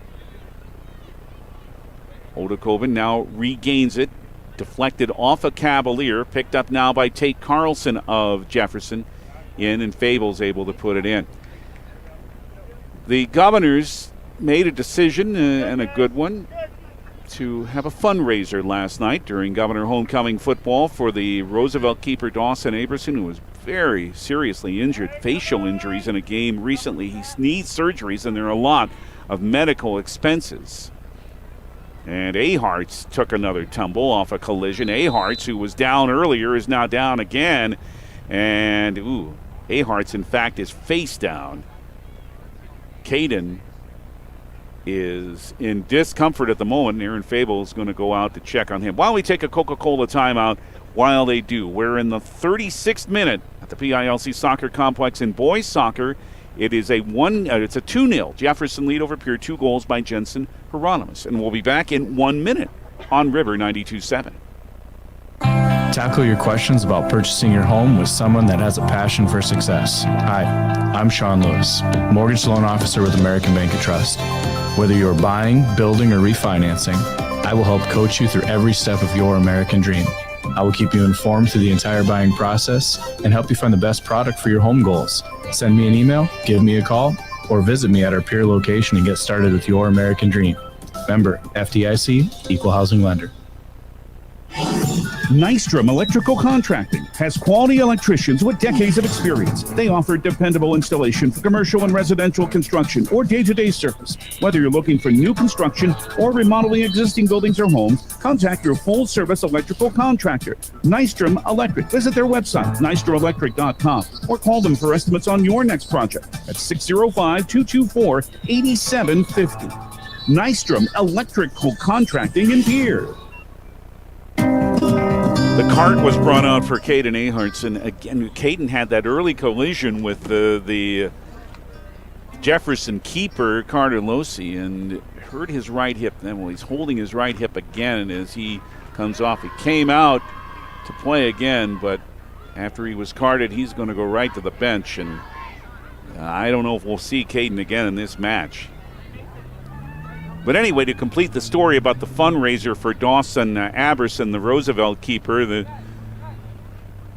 Odekoven now regains it. Deflected off a Cavalier. Picked up now by Tate Carlson of Jefferson. And Fable's able to put it in. The Governors made a decision, and a good one, to have a fundraiser last night during Governor Homecoming football for the Roosevelt keeper Dawson Aberson, who was very seriously injured, facial injuries in a game recently. He needs surgeries, and there are a lot of medical expenses. And Aharts took another tumble off a collision. Aharts, who was down earlier, is now down again. And, Aharts, in fact, is face down. Caden is in discomfort at the moment. Aaron Fable is going to go out to check on him. While we take a Coca-Cola timeout, while they do, we're in the 36th minute at the PILC Soccer Complex in boys soccer. It is it's a 2-0 Jefferson lead over Pierre, 2 goals by Jensen Hieronymus. And we'll be back in 1 minute on River 92.7. Tackle your questions about purchasing your home with someone that has a passion for success. Hi, I'm Sean Lewis, Mortgage Loan Officer with American Bank of Trust. Whether you're buying, building, or refinancing, I will help coach you through every step of your American dream. I will keep you informed through the entire buying process and help you find the best product for your home goals. Send me an email, give me a call, or visit me at our Pierre location and get started with your American dream. Member, FDIC, Equal Housing Lender. Nystrom Electrical Contracting has quality electricians with decades of experience. They offer dependable installation for commercial and residential construction or day-to-day service. Whether you're looking for new construction or remodeling existing buildings or homes, contact your full-service electrical contractor, Nystrom Electric. Visit their website, nystromelectric.com, or call them for estimates on your next project at 605-224-8750. Nystrom Electrical Contracting in Pierre. The cart was brought out for Caden Aharts, and again, Caden had that early collision with the Jefferson keeper, Carter Losey, and hurt his right hip. Then, well, he's holding his right hip again as he comes off. He came out to play again, but after he was carted, he's going to go right to the bench, and I don't know if we'll see Caden again in this match. But anyway, to complete the story about the fundraiser for Dawson Aberson, the Roosevelt keeper, the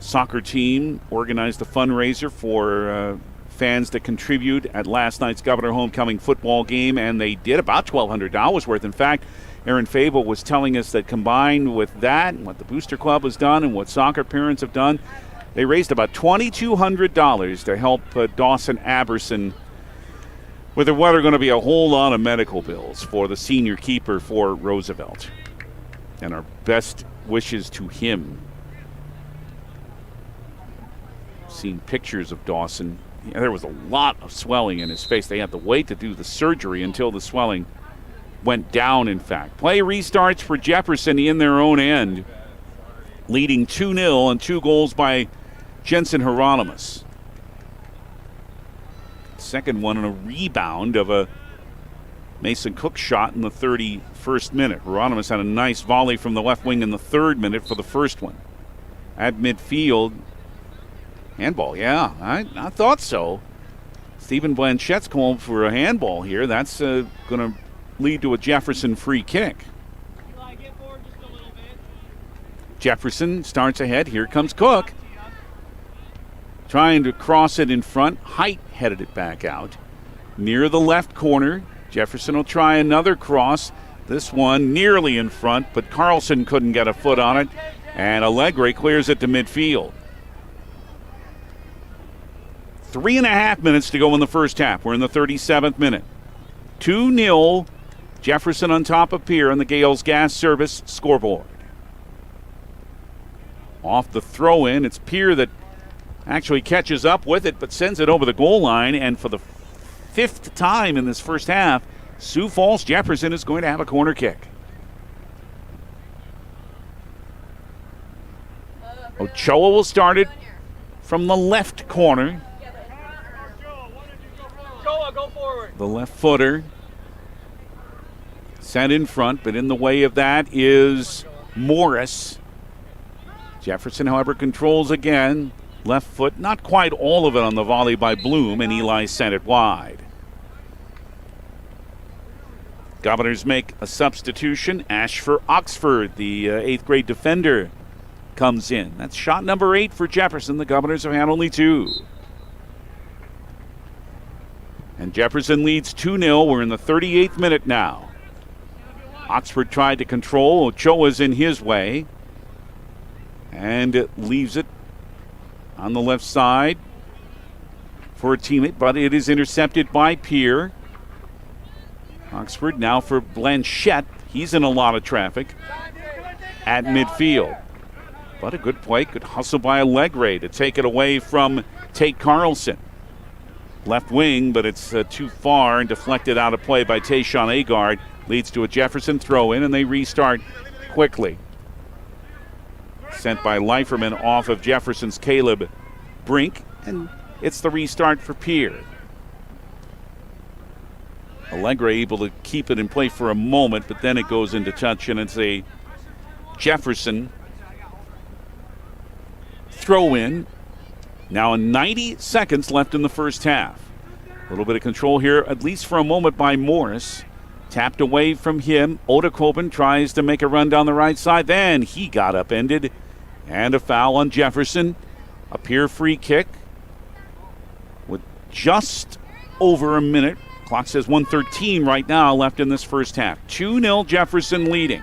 soccer team organized a fundraiser for fans to contribute at last night's Governor Homecoming football game, and they did about $1,200 worth. In fact, Aaron Fable was telling us that combined with that, and what the Booster Club has done and what soccer parents have done, they raised about $2,200 to help Dawson Aberson with what are going to be a whole lot of medical bills for the senior keeper for Roosevelt. And our best wishes to him. Seen pictures of Dawson. Yeah, there was a lot of swelling in his face. They had to wait to do the surgery until the swelling went down, in fact. Play restarts for Jefferson in their own end, leading 2-0 and 2 goals by Jensen Hieronymus. Second one on a rebound of a Mason Cook shot in the 31st minute. Hieronymus had a nice volley from the left wing in the 3rd minute for the first one. At midfield, handball, yeah, I thought so. Stephen Blanchette's called for a handball here. That's going to lead to a Jefferson free kick. Jefferson starts ahead. Here comes Cook. trying to cross it in front. Height headed it back out. Near the left corner, Jefferson will try another cross. This one nearly in front, but Carlson couldn't get a foot on it, and Allegre clears it to midfield. 3.5 minutes to go in the first half. We're in the 37th minute. 2-0, Jefferson on top of Pierre on the Gales Gas Service scoreboard. Off the throw-in, it's Pierre that actually catches up with it, but sends it over the goal line, and for the 5th time in this first half, Sioux Falls Jefferson is going to have a corner kick. Ochoa will start it from the left corner. Go forward. The left footer. Sent in front, but in the way of that is Morris. Jefferson, however, controls again. Left foot, not quite all of it on the volley by Bloom, and Eli sent it wide. Governors make a substitution. Ashford Oxford, the 8th grade defender, comes in. That's shot number 8 for Jefferson. The Governors have had only 2. And Jefferson leads 2-0. We're in the 38th minute now. Oxford tried to control. Ochoa's in his way. And it leaves it on the left side for a teammate, but it is intercepted by Pierre. Oxford now for Blanchette. He's in a lot of traffic at midfield. But a good play, good hustle by Allegre to take it away from Tate Carlson. Left wing, but it's too far and deflected out of play by Tayshawn Agard. Leads to a Jefferson throw-in, and they restart quickly. Sent by Leiferman off of Jefferson's Caleb Brink, and it's the restart for Pierre. Allegre able to keep it in play for a moment, but then it goes into touch, and it's a Jefferson throw-in. Now 90 seconds left in the first half. A little bit of control here, at least for a moment, by Morris. Tapped away from him. Odekoben tries to make a run down the right side. Then he got upended. And a foul on Jefferson. A Pierre free kick with just over a minute. Clock says 1:13 right now left in this first half. 2-0 Jefferson leading.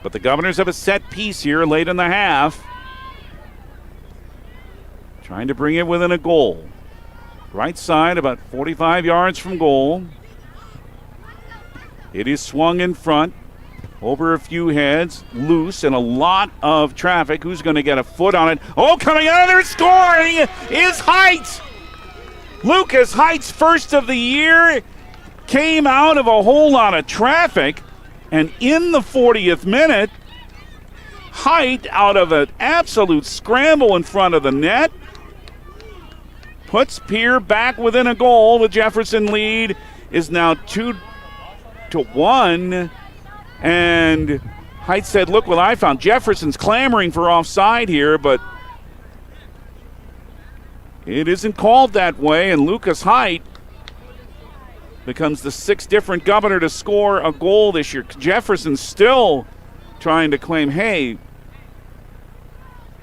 But the Governors have a set piece here late in the half. Trying to bring it within a goal. Right side, about 45 yards from goal. It is swung in front, over a few heads, loose, and a lot of traffic. Who's going to get a foot on it? Oh, coming out of there, scoring is Height. Lucas Height's first of the year came out of a whole lot of traffic, and in the 40th minute, Height, out of an absolute scramble in front of the net, puts Pierre back within a goal. The Jefferson lead is now 2-1. And Height said, look what I found. Jefferson's clamoring for offside here, but it isn't called that way. And Lucas Height becomes the 6th different Governor to score a goal this year. Jefferson's still trying to claim, hey,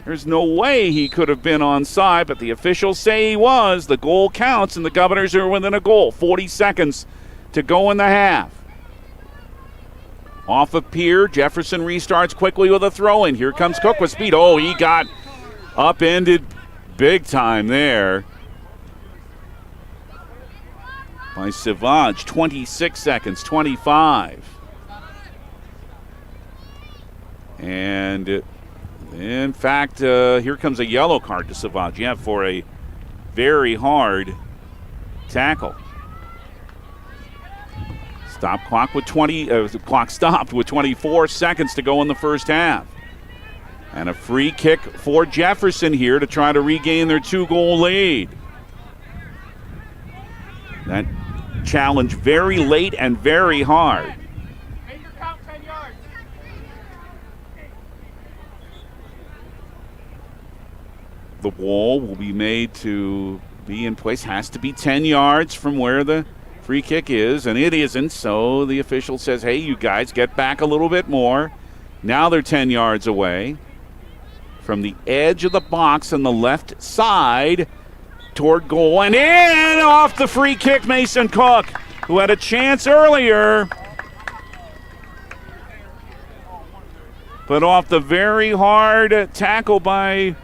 there's no way he could have been onside, but the officials say he was. The goal counts, and the Governors are within a goal. 40 seconds to go in the half. Off of Pierre, Jefferson restarts quickly with a throw-in. Here comes Cook with speed. Oh, he got upended big time there by Savage. 26 seconds, 25. And in fact, here comes a yellow card to Savage. Yeah, for a very hard tackle. Clock stopped with 24 seconds to go in the first half. And a free kick for Jefferson here to try to regain their 2-goal lead. That challenge very late and very hard. The wall will be made to be in place. Has to be 10 yards from where the free kick is, and it isn't, so the official says, hey, you guys, get back a little bit more. Now they're 10 yards away. from the edge of the box on the left side toward goal and in off the free kick. Mason Cook, who had a chance earlier, but off the very hard tackle by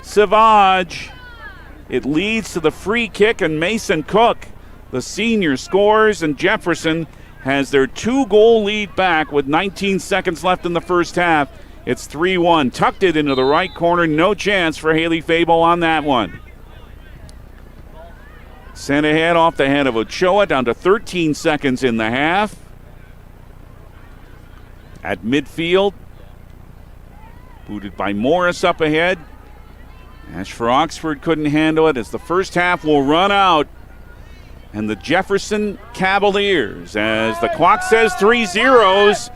Savage, it leads to the free kick, and Mason Cook, the senior, scores, and Jefferson has their 2-goal lead back with 19 seconds left in the first half. It's 3-1. Tucked it into the right corner. No chance for Haley Fable on that one. Sent ahead off the head of Ochoa, down to 13 seconds in the half. At midfield, booted by Morris up ahead. Ash for Oxford couldn't handle it as the first half will run out. And the Jefferson Cavaliers, as the clock says 3-0.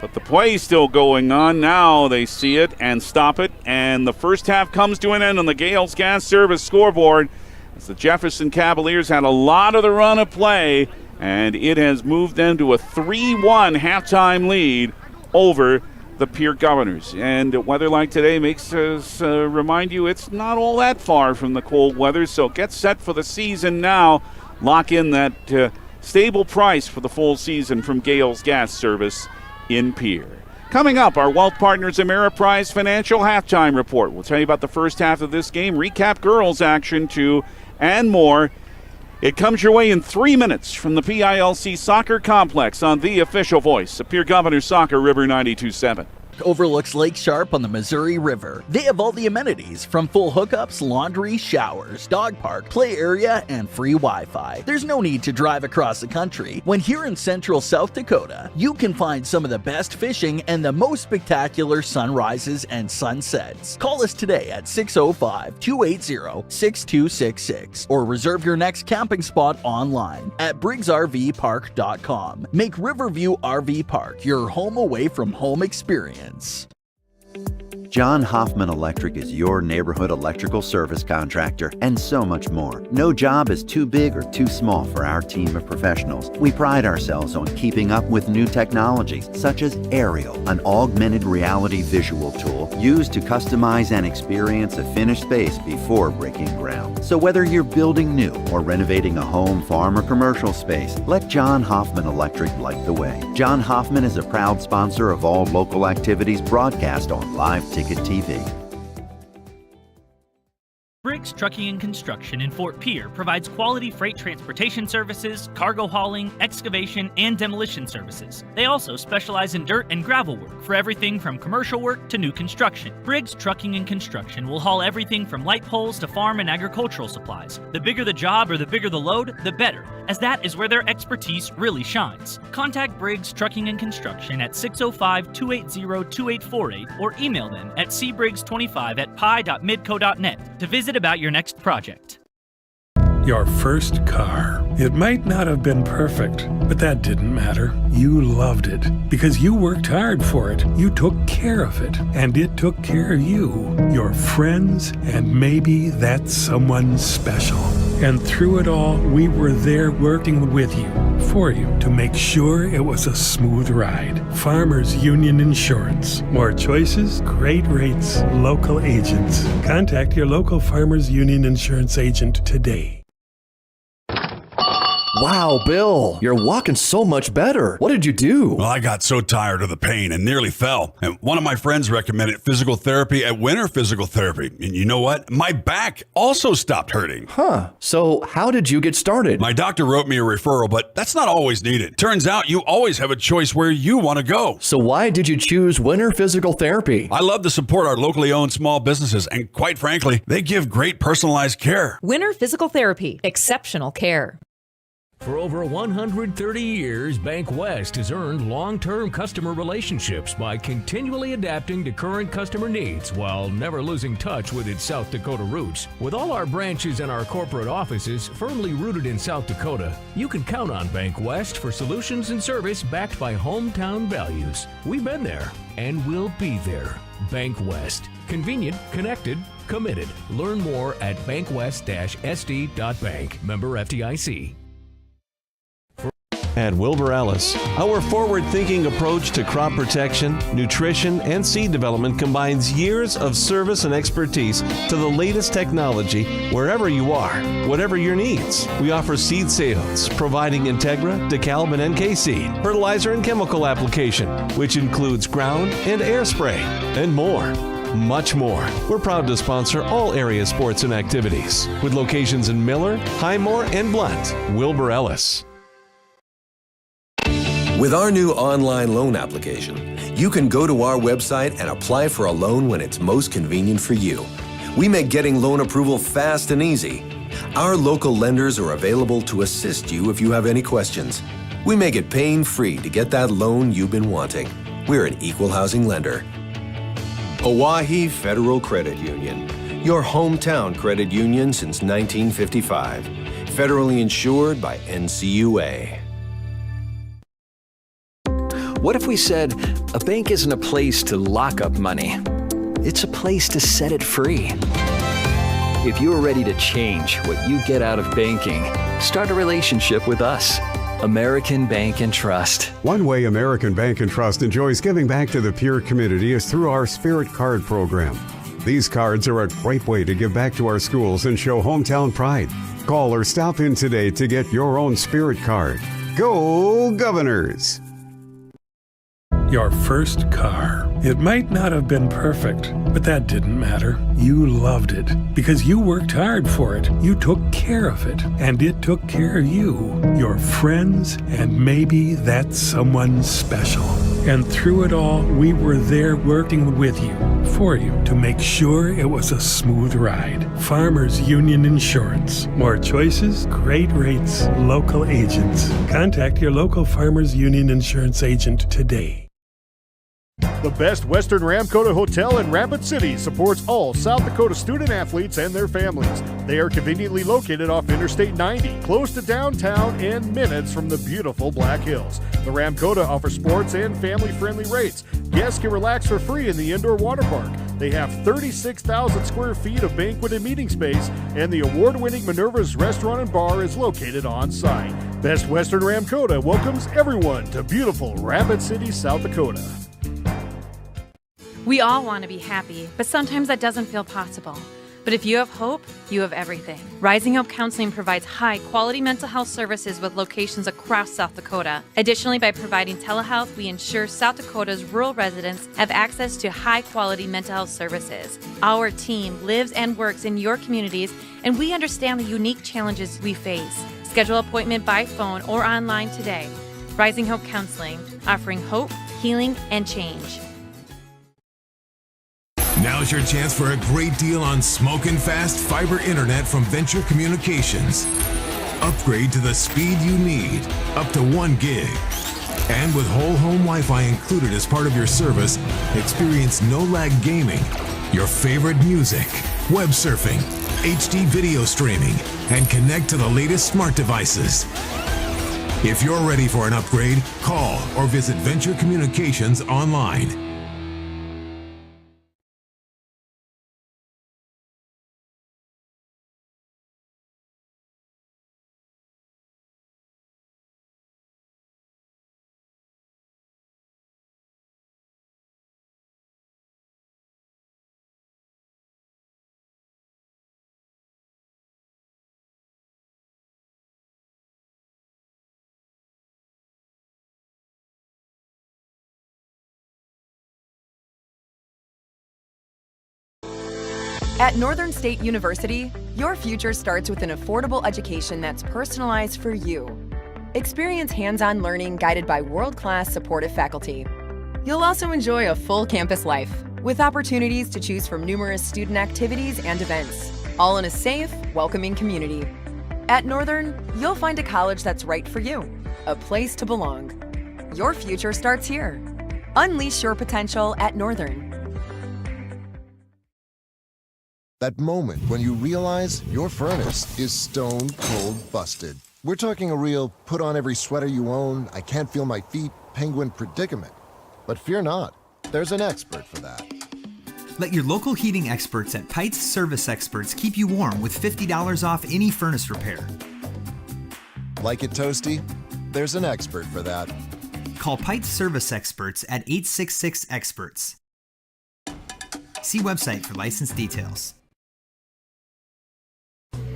But the play's still going on. Now they see it and stop it. And the first half comes to an end on the Gales Gas Service scoreboard as the Jefferson Cavaliers had a lot of the run of play, and it has moved them to a 3-1 halftime lead over the Pierre Governors. And weather like today makes us remind you it's not all that far from the cold weather, so get set for the season now. Lock in that stable price for the full season from Gales Gas Service in Pierre. Coming up, our Wealth Partners Ameriprise Financial Halftime Report. We'll tell you about the first half of this game, recap girls action too, and more. It comes your way in 3 minutes from the PILC Soccer Complex on the official voice of Pierre Governors Soccer, River 92.7. Overlooks Lake Sharp on the Missouri River. They have all the amenities from full hookups, laundry, showers, dog park, play area, and free Wi-Fi. There's no need to drive across the country. When here in central South Dakota, you can find some of the best fishing and the most spectacular sunrises and sunsets. Call us today at 605-280-6266 or reserve your next camping spot online at briggsrvpark.com. Make Riverview RV Park your home away from home experience. John Hoffman Electric is your neighborhood electrical service contractor and so much more. No job is too big or too small for our team of professionals. We pride ourselves on keeping up with new technologies such as Aerial, an augmented reality visual tool used to customize and experience a finished space before breaking ground. So whether you're building new or renovating a home, farm, or commercial space, let John Hoffman Electric light the way. John Hoffman is a proud sponsor of all local activities broadcast on Live Ticket TV. Briggs Trucking and Construction in Fort Pierre provides quality freight transportation services, cargo hauling, excavation, and demolition services. They also specialize in dirt and gravel work for everything from commercial work to new construction. Briggs Trucking and Construction will haul everything from light poles to farm and agricultural supplies. The bigger the job or the bigger the load, the better, as that is where their expertise really shines. Contact Briggs Trucking and Construction at 605-280-2848 or email them at cbriggs25@pi.midco.net to visit about your next project. Your first car. It might not have been perfect, but that didn't matter. You loved it because you worked hard for it. You took care of it, and it took care of you, your friends, and maybe that someone special. And through it all, we were there working with you, for you, to make sure it was a smooth ride. Farmers Union Insurance. More choices, great rates, local agents. Contact your local Farmers Union Insurance agent today. Wow, Bill, you're walking so much better. What did you do? Well, I got so tired of the pain and nearly fell. And one of my friends recommended physical therapy at Winter Physical Therapy. And you know what? My back also stopped hurting. Huh. So how did you get started? My doctor wrote me a referral, but that's not always needed. Turns out you always have a choice where you want to go. So why did you choose Winter Physical Therapy? I love to support our locally owned small businesses, and quite frankly, they give great personalized care. Winter Physical Therapy. Exceptional care. For over 130 years, Bank West has earned long-term customer relationships by continually adapting to current customer needs while never losing touch with its South Dakota roots. With all our branches and our corporate offices firmly rooted in South Dakota, you can count on Bank West for solutions and service backed by hometown values. We've been there and we'll be there. Bank West. Convenient, connected, committed. Learn more at bankwest-sd.bank. Member FDIC. At Wilbur Ellis, our forward-thinking approach to crop protection, nutrition, and seed development combines years of service and expertise to the latest technology wherever you are, whatever your needs. We offer seed sales, providing Integra, DeKalb, and NK seed, fertilizer and chemical application, which includes ground and air spray, and more. Much more. We're proud to sponsor all area sports and activities with locations in Miller, Highmore, and Blunt. Wilbur Ellis. With our new online loan application, you can go to our website and apply for a loan when it's most convenient for you. We make getting loan approval fast and easy. Our local lenders are available to assist you if you have any questions. We make it pain-free to get that loan you've been wanting. We're an equal housing lender. Oahe Federal Credit Union, your hometown credit union since 1955. Federally insured by NCUA. What if we said a bank isn't a place to lock up money? It's a place to set it free. If you're ready to change what you get out of banking, start a relationship with us. American Bank and Trust. One way American Bank and Trust enjoys giving back to the Pierre community is through our Spirit Card program. These cards are a great way to give back to our schools and show hometown pride. Call or stop in today to get your own Spirit Card. Go Governors! Your first car. It might not have been perfect, but that didn't matter. You loved it because you worked hard for it. You took care of it, and it took care of you, your friends, and maybe that someone special. And through it all, we were there working with you, for you, to make sure it was a smooth ride. Farmers Union Insurance. More choices, great rates, local agents. Contact your local Farmers Union Insurance agent today. The Best Western Ramkota Hotel in Rapid City supports all South Dakota student athletes and their families. They are conveniently located off Interstate 90, close to downtown and minutes from the beautiful Black Hills. The Ramkota offers sports and family-friendly rates. Guests can relax for free in the indoor water park. They have 36,000 square feet of banquet and meeting space, and the award-winning Minerva's Restaurant and Bar is located on site. Best Western Ramkota welcomes everyone to beautiful Rapid City, South Dakota. We all want to be happy, but sometimes that doesn't feel possible. But if you have hope, you have everything. Rising Hope Counseling provides high-quality mental health services with locations across South Dakota. Additionally, by providing telehealth, we ensure South Dakota's rural residents have access to high-quality mental health services. Our team lives and works in your communities, and we understand the unique challenges we face. Schedule an appointment by phone or online today. Rising Hope Counseling, offering hope, healing, and change. Now's your chance for a great deal on smoking fast fiber internet from Venture Communications. Upgrade to the speed you need, up to 1 gig. And with whole home Wi-Fi included as part of your service, experience no-lag gaming, your favorite music, web surfing, HD video streaming, and connect to the latest smart devices. If you're ready for an upgrade, call or visit Venture Communications online. At Northern State University, your future starts with an affordable education that's personalized for you. Experience hands-on learning guided by world-class supportive faculty. You'll also enjoy a full campus life with opportunities to choose from numerous student activities and events, all in a safe, welcoming community. At Northern, you'll find a college that's right for you, a place to belong. Your future starts here. Unleash your potential at Northern. That moment when you realize your furnace is stone cold busted. We're talking a real put on every sweater you own, I can't feel my feet, penguin predicament. But fear not, there's an expert for that. Let your local heating experts at Pites Service Experts keep you warm with $50 off any furnace repair. Like it toasty? there's an expert for that. Call Pite Service Experts at 866-EXPERTS. See website for license details.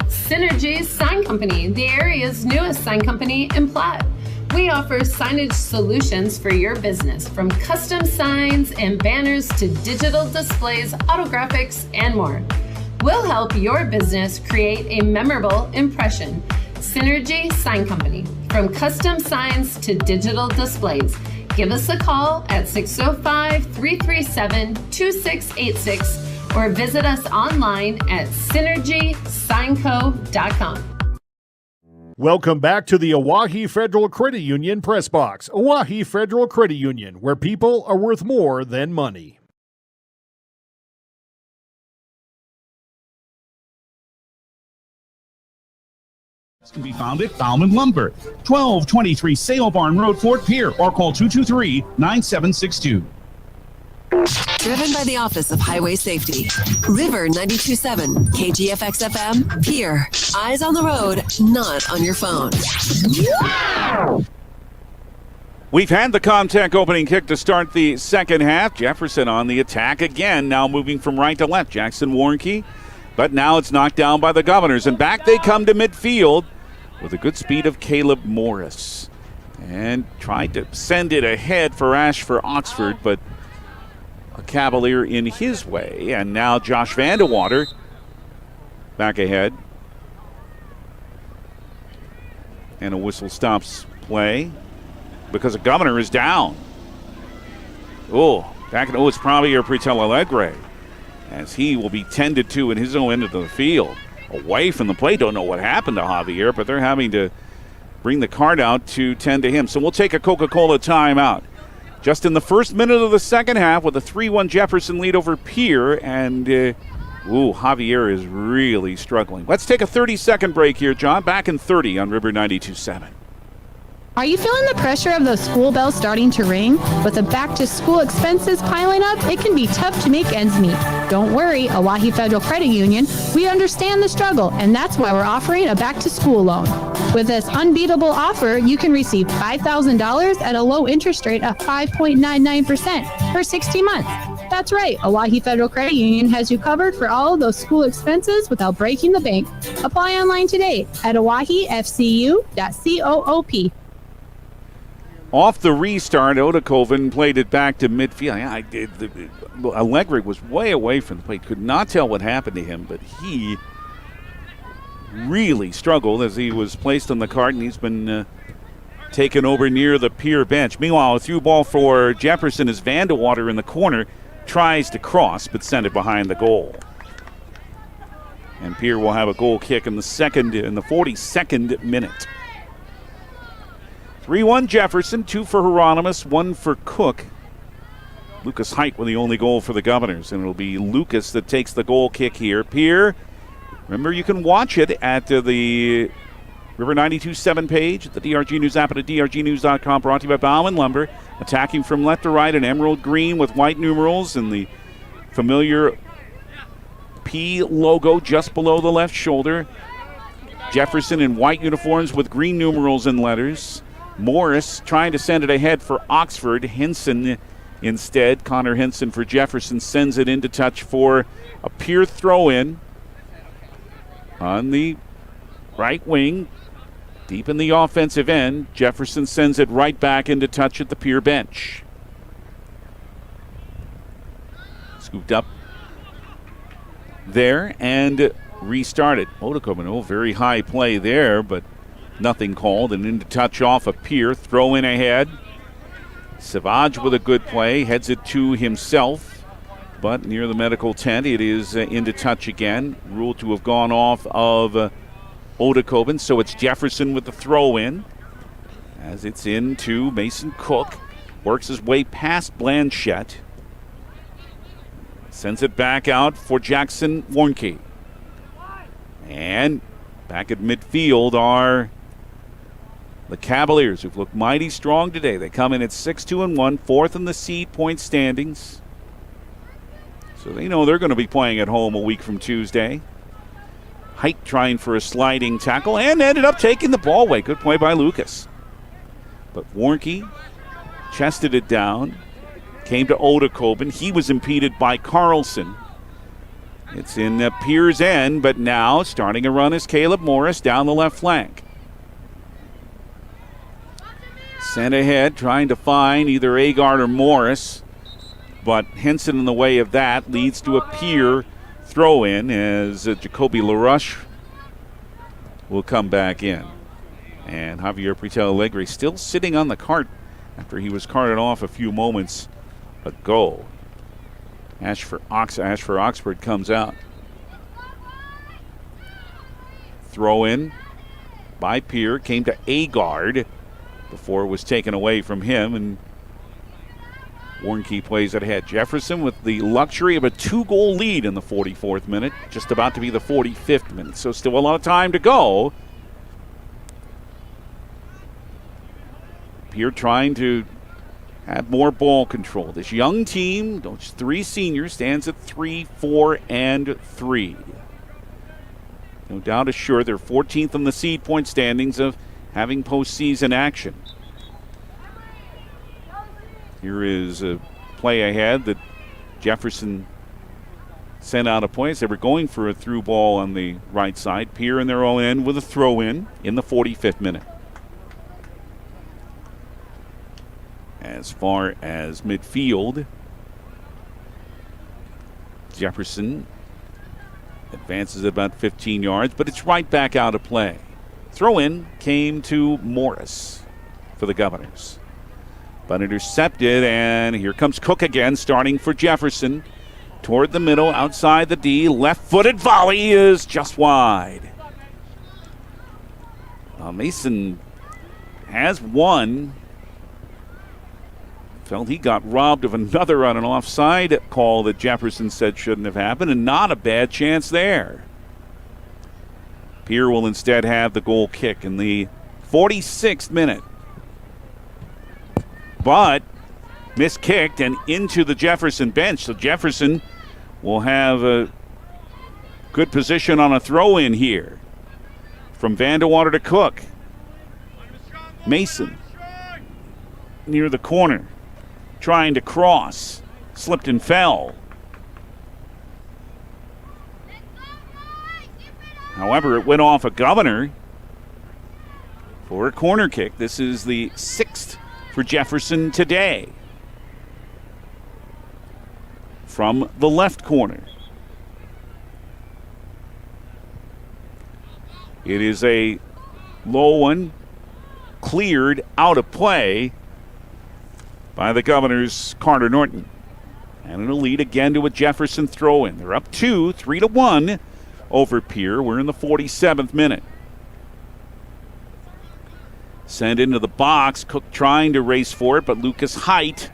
Synergy Sign Company, the area's newest sign company in Platte. We offer signage solutions for your business, from custom signs and banners to digital displays, autographics, and more. We'll help your business create a memorable impression. Synergy Sign Company, from custom signs to digital displays. Give us a call at 605-337-2686 or visit us online at synergysignco.com. Welcome back to the Oahe Federal Credit Union Press Box. Oahe Federal Credit Union, where people are worth more than money. Can be found at Bauman Lumber, 1223 Sale Barn Road, Fort Pierre, or call 223-9762. Driven by the Office of Highway Safety. River 92.7, KGFX-FM, Pierre. Eyes on the road, not on your phone. We've had the Comtech opening kick to start the second half. Jefferson on the attack again, now moving from right to left. Jackson Warnke, but now it's knocked down by the Governors. And back they come to midfield with a good speed of Caleb Morris. And tried to send it ahead for Ashford Oxford, but a Cavalier in his way. And now Josh Vandewater back ahead. And a whistle stops play because a Governor is down. It's probably your Pretell Allegre, as he will be tended to in his own end of the field. Away from the plate. Don't know what happened to Javier, but they're having to bring the card out to tend to him. So we'll take a Coca-Cola timeout. Just in the first minute of the second half with a 3-1 Jefferson lead over Pierre, and Javier is really struggling. Let's take a 30-second break here, John. Back in 30 on River 92.7. Are you feeling the pressure of those school bells starting to ring? With the back-to-school expenses piling up, it can be tough to make ends meet. Don't worry, Oahe Federal Credit Union, we understand the struggle, and that's why we're offering a back-to-school loan. With this unbeatable offer, you can receive $5,000 at a low interest rate of 5.99% for 60 months. That's right, Oahe Federal Credit Union has you covered for all of those school expenses without breaking the bank. Apply online today at oahefcu.coop. Off the restart, Odekoven played it back to midfield. Allegre was way away from the plate. Could not tell what happened to him, but he really struggled as he was placed on the cart, and he's been taken over near the Pierre bench. Meanwhile, a through ball for Jefferson as Vandewater in the corner tries to cross, but sent it behind the goal. And Pierre will have a goal kick in the 42nd minute. 3-1 Jefferson, 2 for Hieronymus, 1 for Cook. Lucas Height with the only goal for the Governors, and it'll be Lucas that takes the goal kick here. Pierre, remember you can watch it at the River 92.7 page, the DRG News app, and at drgnews.com, brought to you by Bauman Lumber. Attacking from left to right, an emerald green with white numerals and the familiar P logo just below the left shoulder. Jefferson in white uniforms with green numerals and letters. Morris trying to send it ahead for Oxford. Henson instead. Connor Henson for Jefferson sends it into touch for a Pierre throw-in on the right wing. Deep in the offensive end. Jefferson sends it right back into touch at the Pierre bench. Scooped up there and restarted. Odekoven, very high play there, but nothing called, and into touch off a Pierre. Throw in ahead. Savage with a good play, heads it to himself, but near the medical tent it is into touch again. Ruled to have gone off of Odekoven, so it's Jefferson with the throw in as it's into Mason Cook. Works his way past Blanchette. Sends it back out for Jackson Warnke. And back at midfield are the Cavaliers, who've looked mighty strong today. They come in at 6-2-1, 4th in the seed point standings. So they know they're going to be playing at home a week from Tuesday. Height trying for a sliding tackle and ended up taking the ball away. Good play by Lucas. But Warnke chested it down, came to Odekoben. He was impeded by Carlson. It's in Pierre's end, but now starting a run is Caleb Morris down the left flank. Sent ahead, trying to find either Agard or Morris, but Henson in the way of that leads to a Pierre throw-in as Jacoby LaRuche will come back in. And Javier Pretel Alegre still sitting on the cart after he was carted off a few moments ago. Ash for Oxford comes out. Throw in by Pierre, came to Agard before it was taken away from him, and Warnke plays it ahead. Jefferson with the luxury of a 2-goal lead in the 44th minute, just about to be the 45th minute, so still a lot of time to go. Pierre trying to have more ball control. This young team, those 3 seniors, stands at 3, 4, and 3. No doubt assured they're 14th in the seed point standings of having postseason action. Here is a play ahead that Jefferson sent out of play. They were going for a through ball on the right side. Pierre in their own end with a throw-in in the 45th minute. As far as midfield, Jefferson advances at about 15 yards, but it's right back out of play. Throw-in came to Morris for the Governors, but intercepted, and here comes Cook again, starting for Jefferson. Toward the middle, outside the D, left-footed volley is just wide. Mason has one. Felt he got robbed of another on an offside call that Jefferson said shouldn't have happened, and not a bad chance there. Pierre will instead have the goal kick in the 46th minute. But miskicked and into the Jefferson bench. So Jefferson will have a good position on a throw-in here. From Vandewater to Cook. Mason near the corner, trying to cross, slipped and fell. However, it went off a Governor for a corner kick. This is the 6th for Jefferson today. From the left corner. It is a low one, cleared out of play by the Governors' Carter Norton. And it'll lead again to a Jefferson throw-in. They're up 2, 3-1 over Pierre. We're in the 47th minute. Sent into the box. Cook trying to race for it, but Lucas Height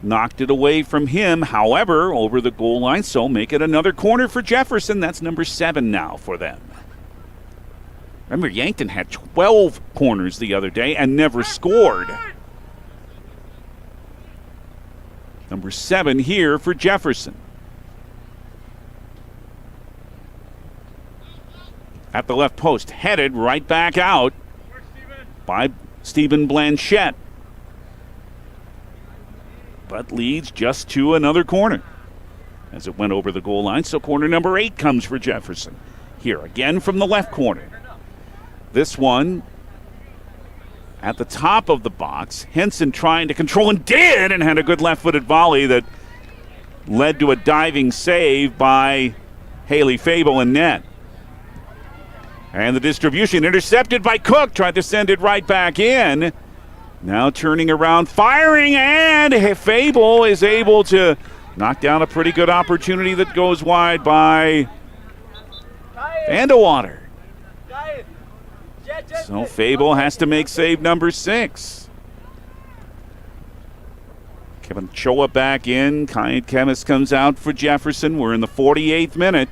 knocked it away from him. However, over the goal line, so make it another corner for Jefferson. That's number 7 now for them. Remember, Yankton had 12 corners the other day and never scored. Number 7 here for Jefferson. At the left post, headed right back out by Stephen Blanchette. But leads just to another corner as it went over the goal line. So corner number 8 comes for Jefferson. Here again from the left corner. This one at the top of the box. Henson trying to control and did, and had a good left-footed volley that led to a diving save by Haley Fable in net. And the distribution intercepted by Cook. Tried to send it right back in. Now turning around, firing, and Fable is able to knock down a pretty good opportunity that goes wide by Vandewater. So Fable has to make save number 6. Kevin Choa back in. Kyan Kemis comes out for Jefferson. We're in the 48th minute.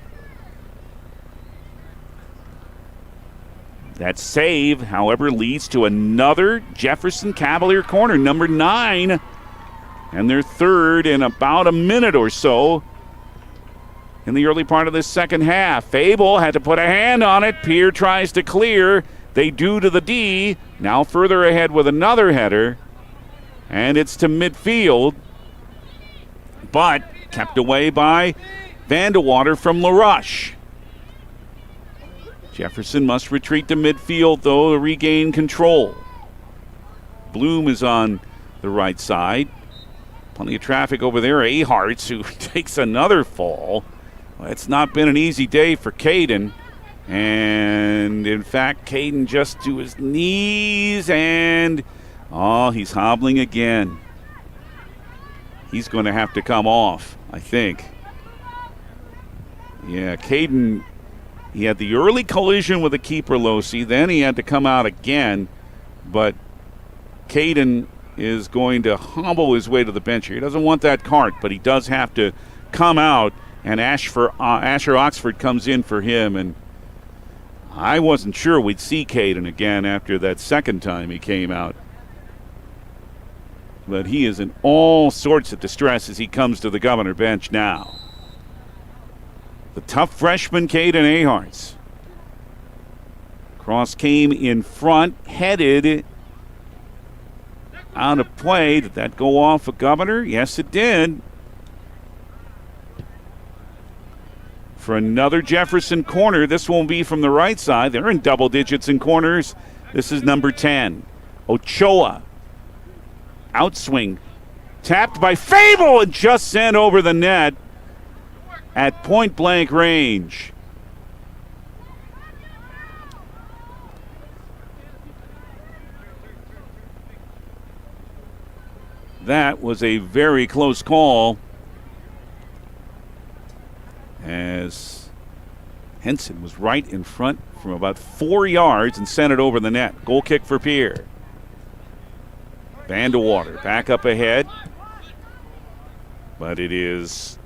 That save, however, leads to another Jefferson Cavalier corner, number 9. And their third in about a minute or so in the early part of this second half. Fable had to put a hand on it. Pierre tries to clear. They do to the D. Now further ahead with another header, and it's to midfield, but kept away by Vandewater from LaRush. Jefferson must retreat to midfield, though, to regain control. Bloom is on the right side. Plenty of traffic over there. Aharts, who takes another fall. Well, it's not been an easy day for Caden. And, in fact, Caden just to his knees, and, he's hobbling again. He's going to have to come off, I think. Yeah, Caden, he had the early collision with the keeper, Losi. Then he had to come out again. But Caden is going to hobble his way to the bench here. He doesn't want that cart, but he does have to come out. And Asher Oxford comes in for him. And I wasn't sure we'd see Caden again after that second time he came out. But he is in all sorts of distress as he comes to the Governor bench now. The tough freshman, Caden Aharts. Cross came in front, headed out of play. Did that go off a Governor? Yes, it did. For another Jefferson corner. This won't be from the right side. They're in double digits in corners. This is number 10. Ochoa. Outswing. Tapped by Fable and just sent over the net at point blank range. That was a very close call, as Henson was right in front from about 4 yards and sent it over the net. Goal kick for Pierre. Vandewater back up ahead, but it is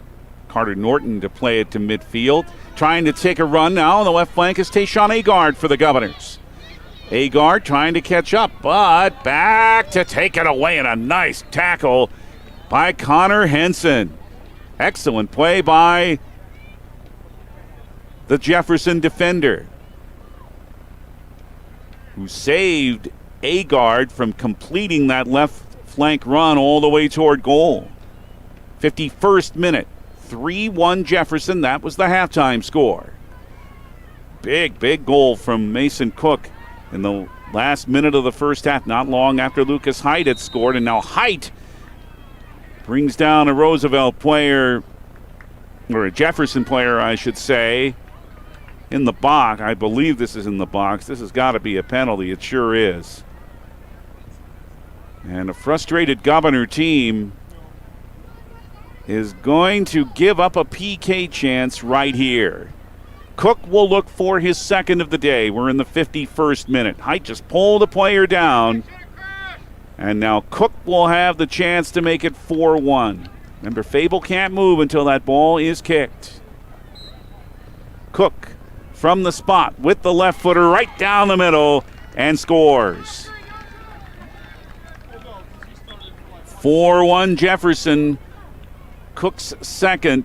Carter Norton to play it to midfield. Trying to take a run now on the left flank is Tayshawn Agard for the Governors. Agard trying to catch up, but back to take it away, and a nice tackle by Connor Henson. Excellent play by the Jefferson defender, who saved Agard from completing that left flank run all the way toward goal. 51st minute, 3-1 Jefferson. That was the halftime score. Big goal from Mason Cook in the last minute of the first half, not long after Lucas Height had scored. And now Height brings down a Roosevelt player, or a Jefferson player, I should say, in the box. I believe this is in the box. This has got to be a penalty. It sure is. And a frustrated Governor team is going to give up a PK chance right here. Cook will look for his second of the day. We're in the 51st minute. Height just pulled a player down. And now Cook will have the chance to make it 4-1. Remember, Fable can't move until that ball is kicked. Cook from the spot with the left footer right down the middle and scores. 4-1 Jefferson. Cook's second.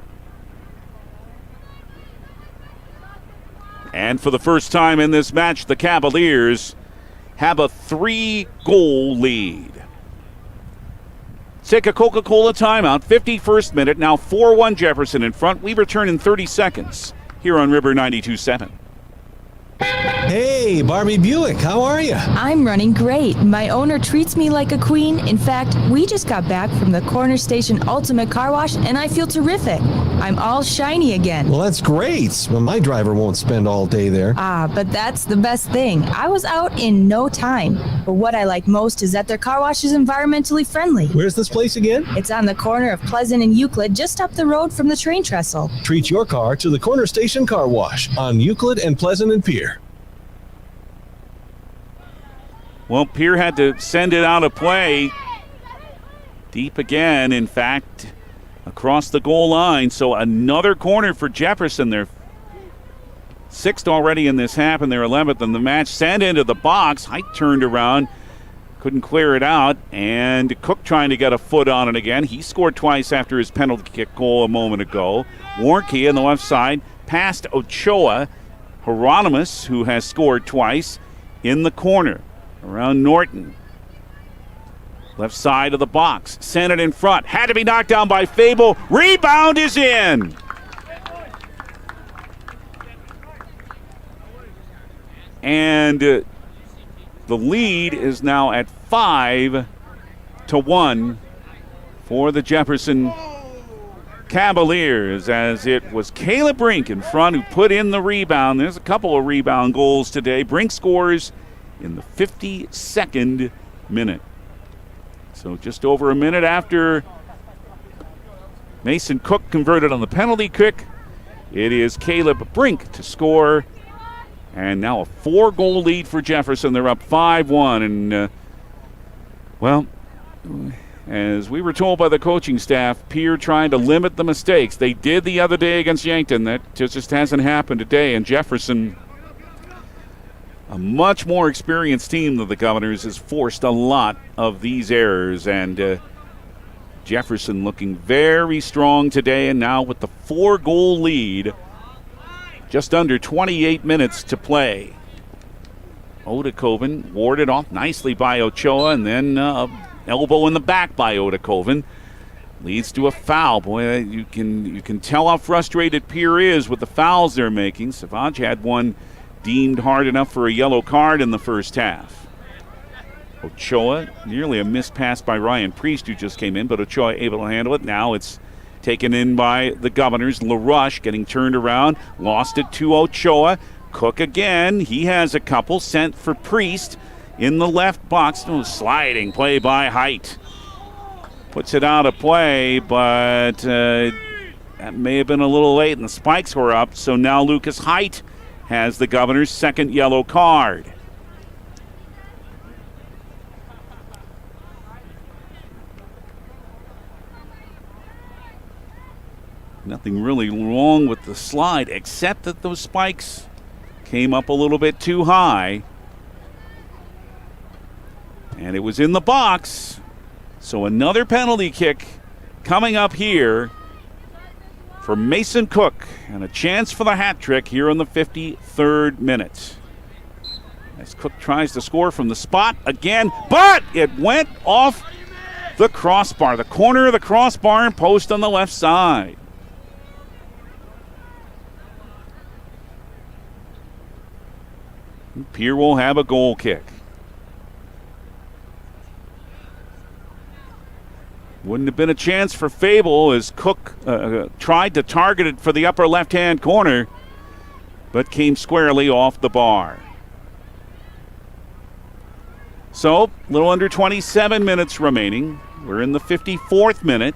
And for the first time in this match, the Cavaliers have a 3-goal lead. Take a Coca-Cola timeout. 51st minute. Now 4-1 Jefferson in front. We return in 30 seconds here on River 92.7. Hey, Barbie Buick, how are you? I'm running great. My owner treats me like a queen. In fact, we just got back from the Corner Station Ultimate Car Wash, and I feel terrific. I'm all shiny again. Well, that's great. Well, my driver won't spend all day there. But that's the best thing. I was out in no time. But what I like most is that their car wash is environmentally friendly. Where's this place again? It's on the corner of Pleasant and Euclid, just up the road from the train trestle. Treat your car to the Corner Station Car Wash on Euclid and Pleasant and Pierre. Well, Pierre had to send it out of play. Deep again, in fact, across the goal line. So another corner for Jefferson. They're sixth already in this half, and they're 11th in the match. Sent into the box. Height turned around. Couldn't clear it out. And Cook trying to get a foot on it again. He scored twice after his penalty kick goal a moment ago. Warnke on the left side past Ochoa. Hieronymus, who has scored twice, in the corner. around Norton. Left side of the box. Sent it in front. Had to be knocked down by Fable. Rebound is in. And the lead is now at 5-1 for the Jefferson Cavaliers, as it was Caleb Brink in front who put in the rebound. There's a couple of rebound goals today. Brink scores in the 52nd minute. So just over a minute after Mason Cook converted on the penalty kick, it is Caleb Brink to score. And now a 4-goal lead for Jefferson. They're up 5-1. And, well, as we were told by the coaching staff, Pierre trying to limit the mistakes. They did the other day against Yankton. That just hasn't happened today. And Jefferson, a much more experienced team than the Governors, has forced a lot of these errors. And Jefferson looking very strong today. And now with the 4-goal lead, just under 28 minutes to play. Odekoven warded off nicely by Ochoa, and then elbow in the back by Odekoven. Leads to a foul. Boy, you can tell how frustrated Pierre is with the fouls they're making. Savage had one deemed hard enough for a yellow card in the first half. Ochoa, nearly a missed pass by Ryan Priest, who just came in, but Ochoa able to handle it. Now it's taken in by the Governors. LaRush getting turned around. Lost it to Ochoa. Cook again. He has a couple. Sent for Priest in the left box. No, sliding play by Height. Puts it out of play, but that may have been a little late, and the spikes were up. So now Lucas Height has the Governors' second yellow card. Nothing really wrong with the slide, except that those spikes came up a little bit too high. And it was in the box. So another penalty kick coming up here for Mason Cook. And a chance for the hat trick here in the 53rd minute. As Cook tries to score from the spot again, but it went off the crossbar, the corner of the crossbar and post on the left side. Pierre will have a goal kick. Wouldn't have been a chance for Fable as Cook tried to target it for the upper left-hand corner, but came squarely off the bar. So, a little under 27 minutes remaining. We're in the 54th minute.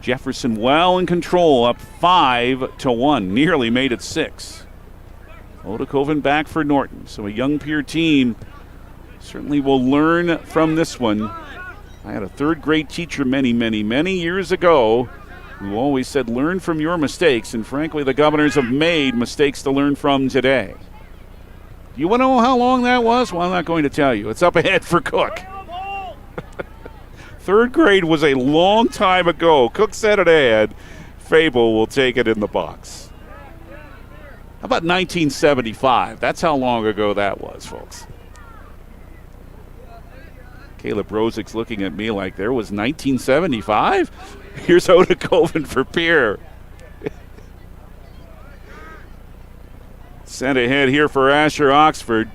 Jefferson well in control, up 5-1. Nearly made it 6. Odekoven back for Norton. So a young Pierre team certainly will learn from this one. I had a third-grade teacher many years ago who always said, learn from your mistakes. And frankly, the Governors have made mistakes to learn from today. Do you want to know how long that was? Well, I'm not going to tell you. It's up ahead for Cook. Third grade was a long time ago. Cook set it ahead. Fable will take it in the box. How about 1975? That's how long ago that was, folks. Caleb Rosick's looking at me like there was 1975? Here's Odekoven for Pierre. Sent ahead here for Asher Oxford.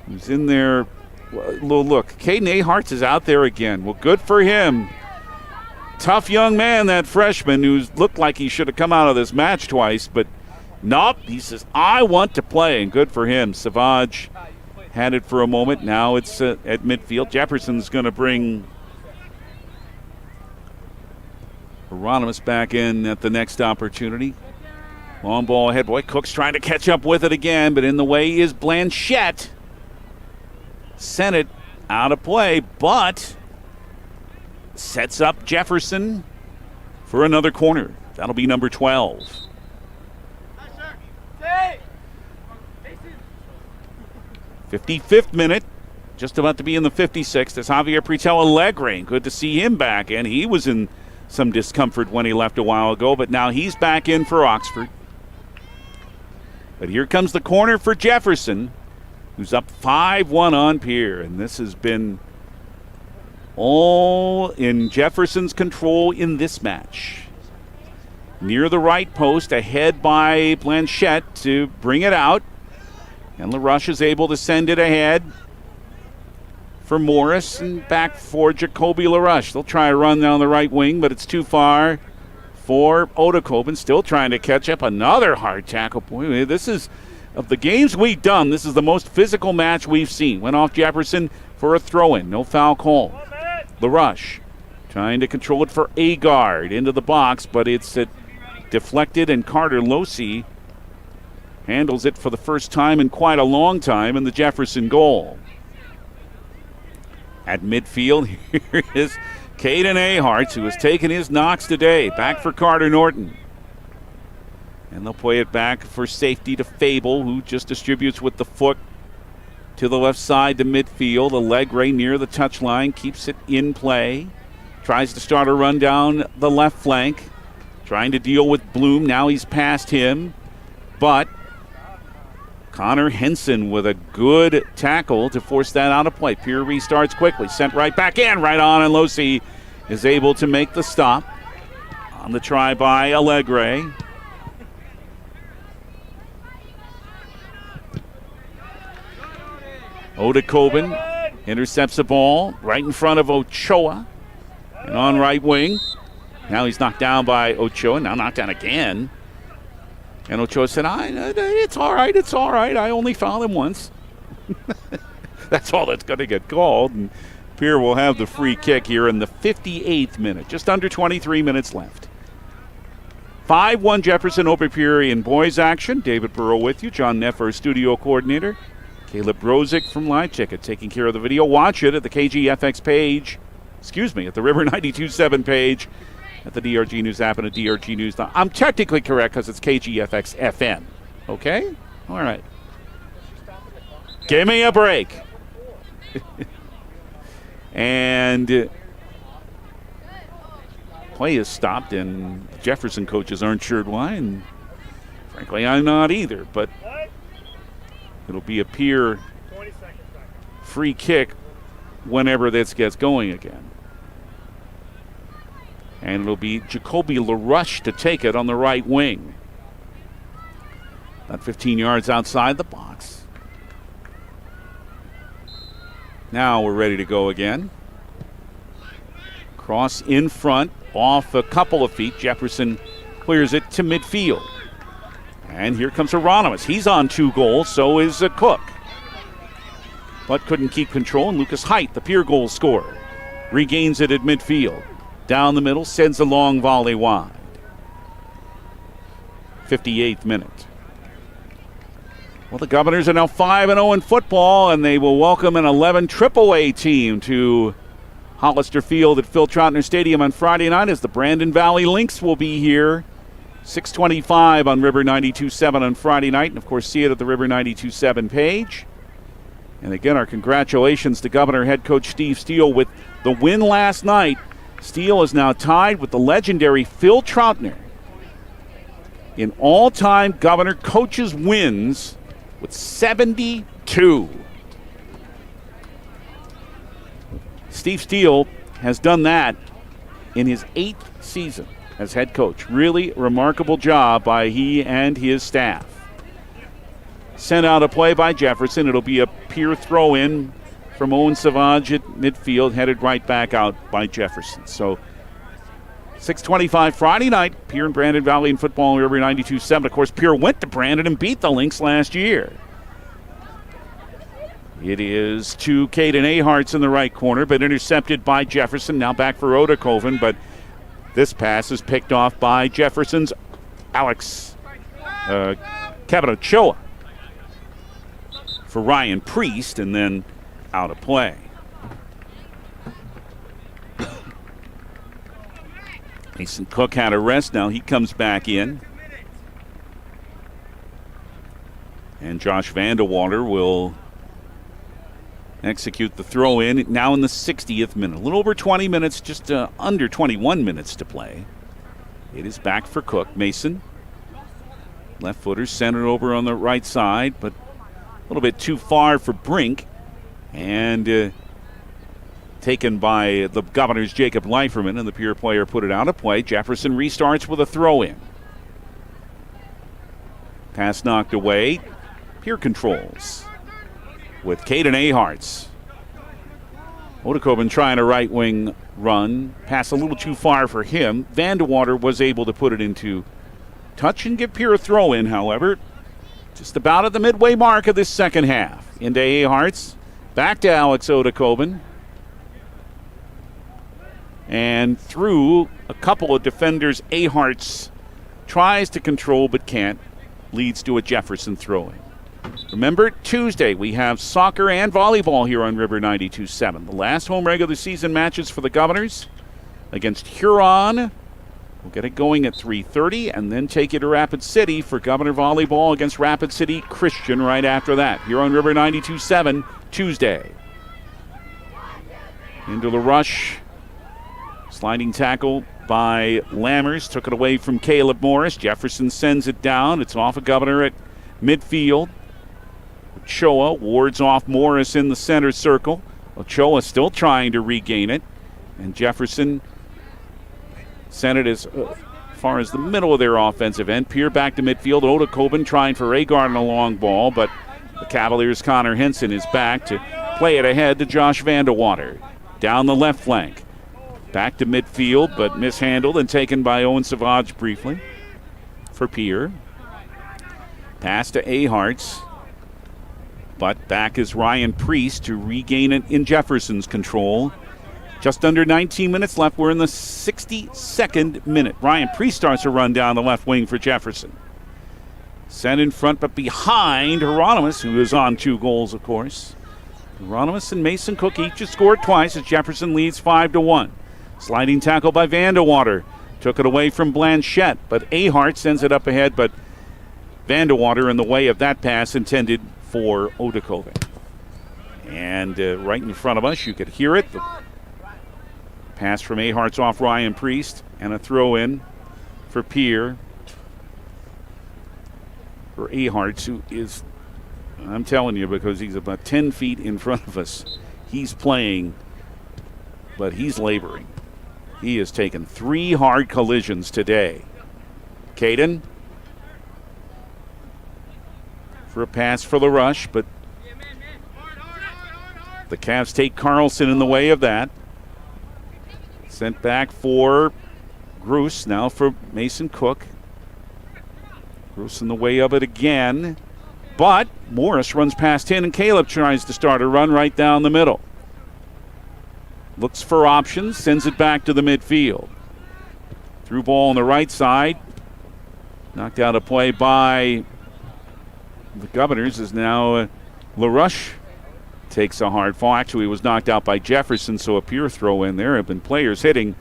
Who's in there. Well, look, Caden Aharts is out there again. Well, good for him. Tough young man, that freshman, who's looked like he should have come out of this match twice, but nope. He says, I want to play, and good for him. Savage had it for a moment. Now it's at midfield. Jefferson's going to bring Hieronymus back in at the next opportunity. Long ball ahead. Boy, Cook's trying to catch up with it again, but in the way is Blanchette. Sent it out of play, but sets up Jefferson for another corner. That'll be number 12. 55th minute, just about to be in the 56th. As Javier Pretel Alegre. Good to see him back, and he was in some discomfort when he left a while ago, but now he's back in for Oxford. But here comes the corner for Jefferson. who's up 5-1 on Pierre. And this has been all in Jefferson's control in this match. Near the right post, ahead by Blanchette to bring it out. And LaRush is able to send it ahead for Morris and back for Jacoby LaRush. They'll try a run down the right wing, but it's too far for Odekoben. Still trying to catch up. Another hard tackle. Boy, this is, of the games we've done, this is the most physical match we've seen. Went off Jefferson for a throw-in. No foul call. LaRush trying to control it for Agard into the box, but it's deflected, and Carter Losey handles it for the first time in quite a long time in the Jefferson goal. At midfield, here is Caden Aharts, who has taken his knocks today. Back for Carter Norton. And they'll play it back for safety to Fable, who just distributes with the foot to the left side to midfield. Allegre near the touchline, keeps it in play. Tries to start a run down the left flank. Trying to deal with Bloom. Now he's past him. But Connor Henson with a good tackle to force that out of play. Pierre restarts quickly. Sent right back in. Right on, and Losey is able to make the stop on the try by Allegre. Odekoben intercepts the ball right in front of Ochoa. And on right wing. Now he's knocked down by Ochoa. Now knocked down again. And Ochoa said, it's all right, it's all right. I only fouled him once. That's all that's going to get called. And Pierre will have the free kick here in the 58th minute. Just under 23 minutes left. 5-1 Jefferson over Pierre in boys action. David Burrow with you. John Neff, our studio coordinator. Caleb Brozick from Live Ticket taking care of the video. Watch it at the KGFX page. At the River 92.7 page. At the DRG News app and at DRG News. I'm technically correct because it's KGFX FM. Okay? All right. Give me a break. And play is stopped, and Jefferson coaches aren't sure why, and frankly, I'm not either. But it'll be a Pierre free kick whenever this gets going again. And it'll be Jacoby LaRush to take it on the right wing. About 15 yards outside the box. Now we're ready to go again. Cross in front, off a couple of feet. Jefferson clears it to midfield. And here comes Hieronymus. He's on 2 goals, so is Cook. But couldn't keep control, and Lucas Height, the Pierre goal scorer, regains it at midfield. Down the middle, sends a long volley wide. 58th minute. Well, the Governors are now 5-0 in football, and they will welcome an 11 AAA team to Hollister Field at Phil Troutner Stadium on Friday night, as the Brandon Valley Lynx will be here. 6:25 on River 92.7 on Friday night, and of course see it at the River 92.7 page. And again, our congratulations to Governor head coach Steve Steele with the win last night. Steele is now tied with the legendary Phil Troutner in all-time Governor coaches wins with 72. Steve Steele has done that in his 8th season as head coach. Really remarkable job by he and his staff. Sent out a play by Jefferson. It'll be a Pierre throw-in from Owen Savage at midfield, headed right back out by Jefferson. So 6:25 Friday night, Pierre and Brandon Valley in football, River 92.7. Of course, Pierre went to Brandon and beat the Lynx last year. It is to Caden Aharts in the right corner, but intercepted by Jefferson. Now back for Odekoven, but this pass is picked off by Jefferson's Kevin Ochoa for Ryan Priest, and then out of play. Mason Cook had a rest. Now he comes back in. And Josh Vandewater will execute the throw in now in the 60th minute. A little over 20 minutes, just under 21 minutes to play. It is back for Cook. Mason, left footer, centered over on the right side, but little bit too far for Brink, and taken by the Governors' Jacob Leiferman, and the Pierre player put it out of play. Jefferson restarts with a throw-in. Pass knocked away. Pierre controls with Caden Aharts. Odekoven trying a right wing run. Pass a little too far for him. Vandewater was able to put it into touch and give Pierre a throw in, however. Just about at the midway mark of this second half. Into Aharts. Back to Alex Odekoven. And through a couple of defenders, Aharts tries to control but can't. Leads to a Jefferson throw-in. Remember, Tuesday we have soccer and volleyball here on River 92.7. The last home regular season matches for the Governors against Huron. We'll get it going at 3:30 and then take you to Rapid City for Governor Volleyball against Rapid City Christian right after that. Here on River 92.7 Tuesday. Into the rush. Sliding tackle by Lammers. Took it away from Caleb Morris. Jefferson sends it down. It's off a Governor at midfield. Ochoa wards off Morris in the center circle. Ochoa still trying to regain it. And Jefferson sent it as far as the middle of their offensive end. Pierre back to midfield. Odekoven trying for Agard on a long ball, but the Cavaliers' Connor Henson is back to play it ahead to Josh Vandewater. Down the left flank. Back to midfield, but mishandled and taken by Owen Savage briefly for Pierre. Pass to Aharts. But back is Ryan Priest to regain it in Jefferson's control. Just under 19 minutes left. We're in the 62nd minute. Ryan Priest starts a run down the left wing for Jefferson. Sent in front, but behind Hieronymus, who is on 2 goals, of course. Hieronymus and Mason Cook each have scored twice as Jefferson leads 5-1. Sliding tackle by Vandewater. Took it away from Blanchette, but Ahart sends it up ahead, but Vandewater in the way of that pass intended for Odekoven. And right in front of us, you could hear it. The pass from Ahart's off Ryan Priest, and a throw in for Pierre. For Ahart's, who is, I'm telling you, because he's about 10 feet in front of us, he's playing, but he's laboring. He has taken 3 hard collisions today. Caden for a pass for the rush, but the Cavs take Carlson in the way of that. Sent back for Gruss, now for Mason Cook. Gruss in the way of it again, but Morris runs past him and Caleb tries to start a run right down the middle. Looks for options, sends it back to the midfield. Through ball on the right side. Knocked out a play by the Governors is now LaRush takes a hard fall. Actually, he was knocked out by Jefferson, so a pure throw in there. Have been players hitting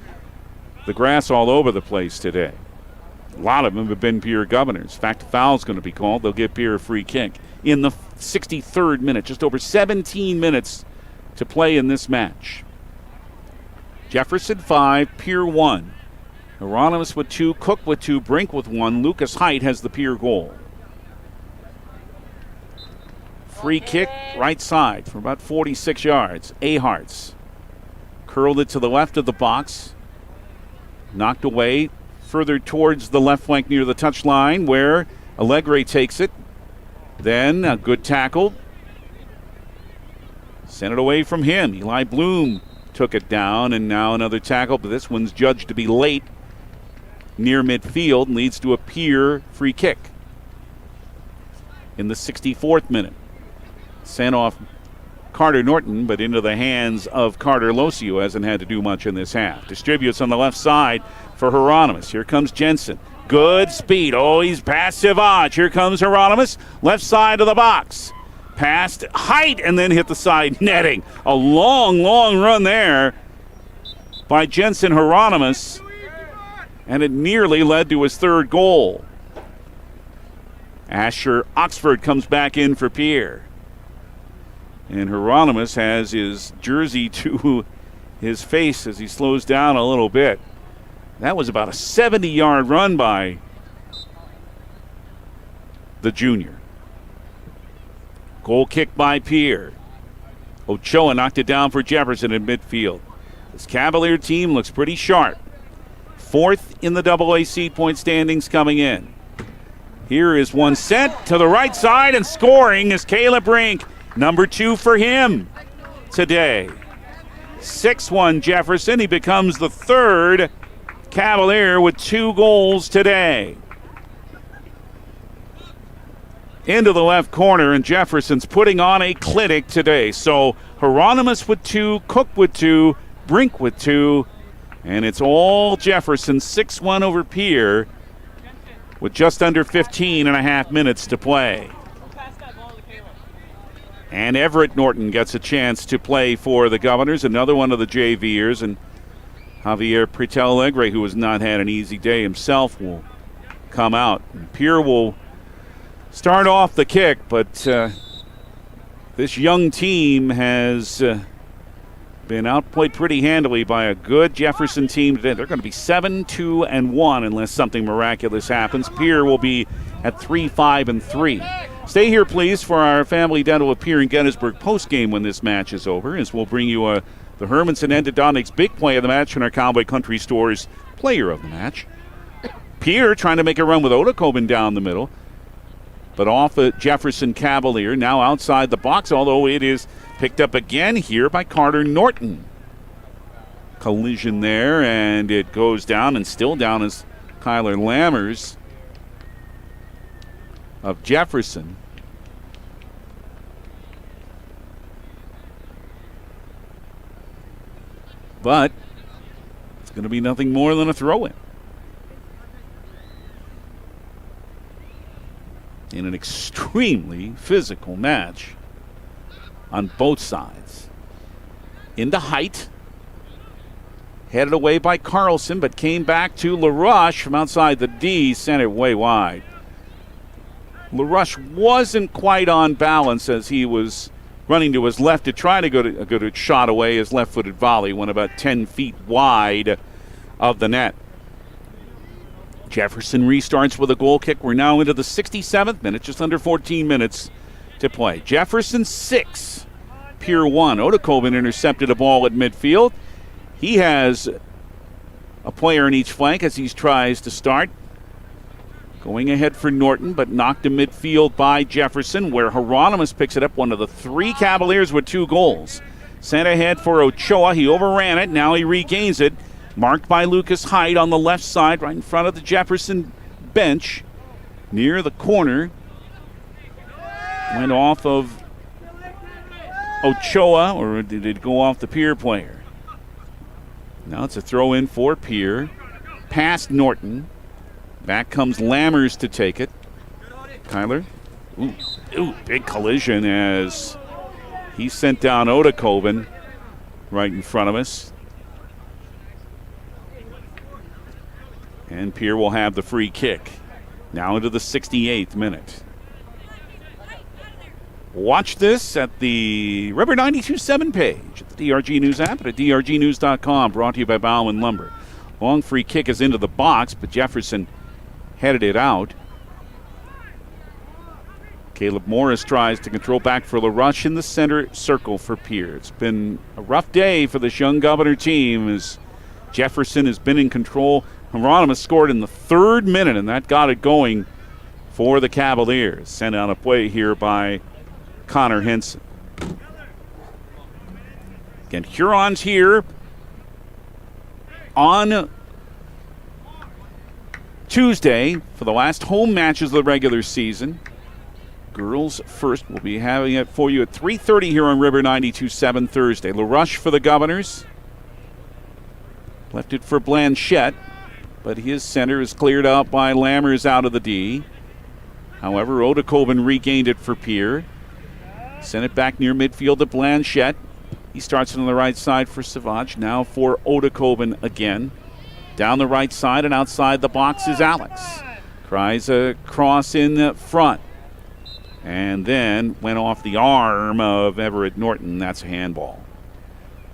the grass all over the place today. A lot of them have been Pierre Governors. In fact, a foul's going to be called. They'll give Pierre a free kick in the 63rd minute. Just over 17 minutes to play in this match. Jefferson 5, Pierre 1. Hieronymus with 2, Cook with 2, Brink with 1. Lucas Height has the Pierre goal. Free kick, right side from about 46 yards. Aharts curled it to the left of the box. Knocked away further towards the left flank near the touchline where Allegre takes it. Then a good tackle. Sent it away from him. Eli Bloom took it down, and now another tackle, but this one's judged to be late near midfield and leads to a Pierre free kick in the 64th minute. Sent off Carter Norton, but into the hands of Carter Losio, who hasn't had to do much in this half. Distributes on the left side for Hieronymus. Here comes Jensen. Good speed. Oh, he's past Savage. Here comes Hieronymus. Left side of the box. Past Height and then hit the side netting. A long, long run there by Jensen Hieronymus, and it nearly led to his 3rd goal. Asher Oxford comes back in for Pierre. And Hieronymus has his jersey to his face as he slows down a little bit. That was about a 70-yard run by the junior. Goal kick by Pierre. Ochoa knocked it down for Jefferson in midfield. This Cavalier team looks pretty sharp. 4th in the AA seed point standings coming in. Here is one sent to the right side, and scoring is Caleb Rink. Number 2 for him today. 6-1 Jefferson. He becomes the 3rd Cavalier with 2 goals today. Into the left corner, and Jefferson's putting on a clinic today. So Hieronymus with 2, Cook with 2, Brink with 2, and it's all Jefferson. 6-1 over Pierre with just under 15 and a half minutes to play. And Everett Norton gets a chance to play for the Governors, another one of the JVers, and Javier Pretel-Alegre, who has not had an easy day himself, will come out. And Pierre will start off the kick, but this young team has been outplayed pretty handily by a good Jefferson team today. They're going to be 7-2-1 unless something miraculous happens. Pierre will be at 3-5-3. Stay here, please, for our Family Dental of Pierre and Gettysburg post-game when this match is over, as we'll bring you the Hermanson Endodontics big play of the match and our Cowboy Country Store's player of the match. Pierre trying to make a run with Otakobin down the middle, but off a Jefferson Cavalier, now outside the box, although it is picked up again here by Carter Norton. Collision there, and it goes down, and still down is Kyler Lammers of Jefferson. But it's going to be nothing more than a throw-in. In an extremely physical match on both sides. Into Height. Headed away by Carlson, but came back to LaRush from outside the D, sent it way wide. LaRush wasn't quite on balance as he was running to his left to try to go to a good shot away. His left-footed volley went about 10 feet wide of the net. Jefferson restarts with a goal kick. We're now into the 67th minute, just under 14 minutes to play. Jefferson 6, Pierre 1. Otakobin intercepted a ball at midfield. He has a player in each flank as he tries to start. Going ahead for Norton, but knocked to midfield by Jefferson, where Hieronymus picks it up, one of the 3 Cavaliers with 2 goals. Sent ahead for Ochoa. He overran it. Now he regains it. Marked by Lucas Height on the left side, right in front of the Jefferson bench, near the corner. Went off of Ochoa, or did it go off the Pierre player? Now it's a throw in for Pierre. Past Norton. Back comes Lammers to take it. Kyler. Ooh, big collision as he sent down Otakobin right in front of us. And Pierre will have the free kick. Now into the 68th minute. Watch this at the River 92.7 page, at the DRG News app, and at drgnews.com, brought to you by Bauman Lumber. Long free kick is into the box, but Jefferson headed it out. Caleb Morris tries to control back for LaRush in the center circle for Pierre. It's been a rough day for this young Governor team as Jefferson has been in control. Hieronymus scored in the 3rd minute, and that got it going for the Cavaliers. Sent out a play here by Connor Henson. Again, Hurons here on Tuesday for the last home matches of the regular season. Girls first. We'll be having it for you at 3:30 here on River 92.7 Thursday. LaRush for the Governors. Left it for Blanchette, but his center is cleared out by Lammers out of the D. However, Otakobin regained it for Pierre. Sent it back near midfield to Blanchette. He starts it on the right side for Savage. Now for Otakobin again. Down the right side and outside the box is Alex. Tries a cross in front. And then went off the arm of Everett Norton. That's a handball.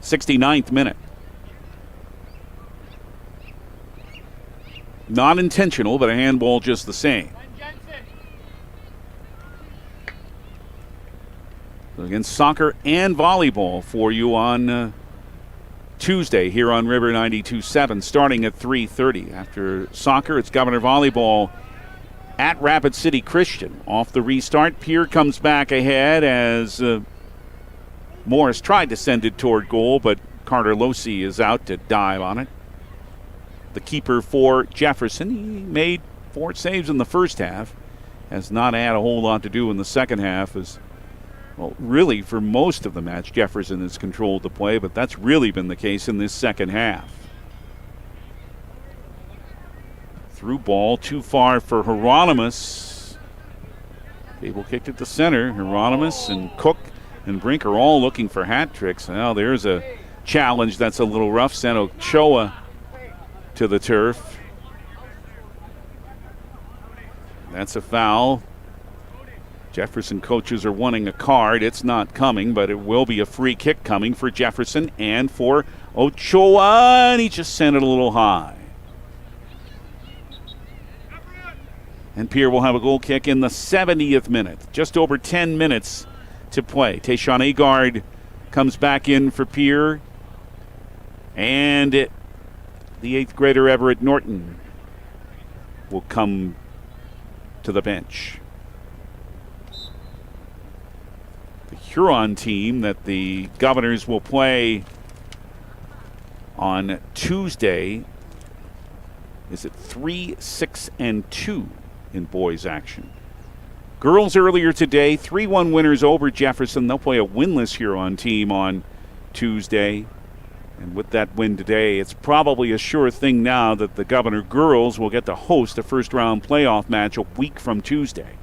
69th minute. Not intentional, but a handball just the same. So again, soccer and volleyball for you on Tuesday here on River 92.7, starting at 3:30. After soccer, it's Governor Volleyball at Rapid City Christian. Off the restart, Pierre comes back ahead as Morris tried to send it toward goal, but Carter Losey is out to dive on it. The keeper for Jefferson, he made 4 saves in the first half, has not had a whole lot to do in the second half, as well, really, for most of the match, Jefferson has controlled the play, but that's really been the case in this second half. Through ball, too far for Hieronymus. Fable kicked it to center. Hieronymus and Cook and Brink are all looking for hat tricks. Now there's a challenge that's a little rough. Sent Ochoa to the turf. That's a foul. Jefferson coaches are wanting a card. It's not coming, but it will be a free kick coming for Jefferson and for Ochoa, and he just sent it a little high. And Pierre will have a goal kick in the 70th minute. Just over 10 minutes to play. Tayshawn Agard comes back in for Pierre. And the 8th grader Everett Norton will come to the bench. The Huron team that the Governors will play on Tuesday is at 3-6-2 in boys action. Girls earlier today, 3-1 winners over Jefferson. They'll play a winless Huron team on Tuesday. And with that win today, it's probably a sure thing now that the Governor girls will get to host a first-round playoff match a week from Tuesday.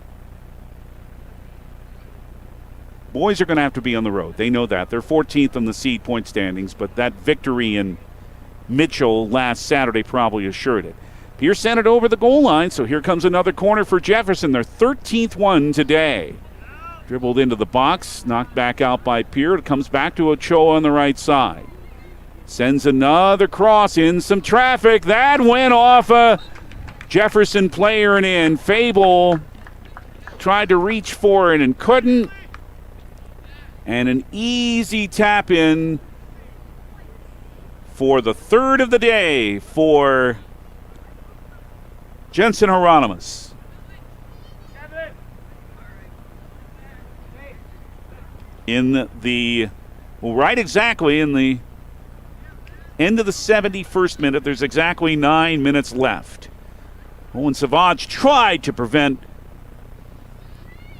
Boys are going to have to be on the road. They know that. They're 14th in the seed point standings, but that victory in Mitchell last Saturday probably assured it. Pierre sent it over the goal line, so here comes another corner for Jefferson, their 13th one today. Dribbled into the box, knocked back out by Pierre. It comes back to Ochoa on the right side. Sends another cross in some traffic. That went off a Jefferson player and in. Fable tried to reach for it and couldn't. And an easy tap in for the third of the day for Jensen Hieronymus. In the, well, right exactly in the end of the 71st minute, there's exactly 9 minutes left. Owen Savage tried to prevent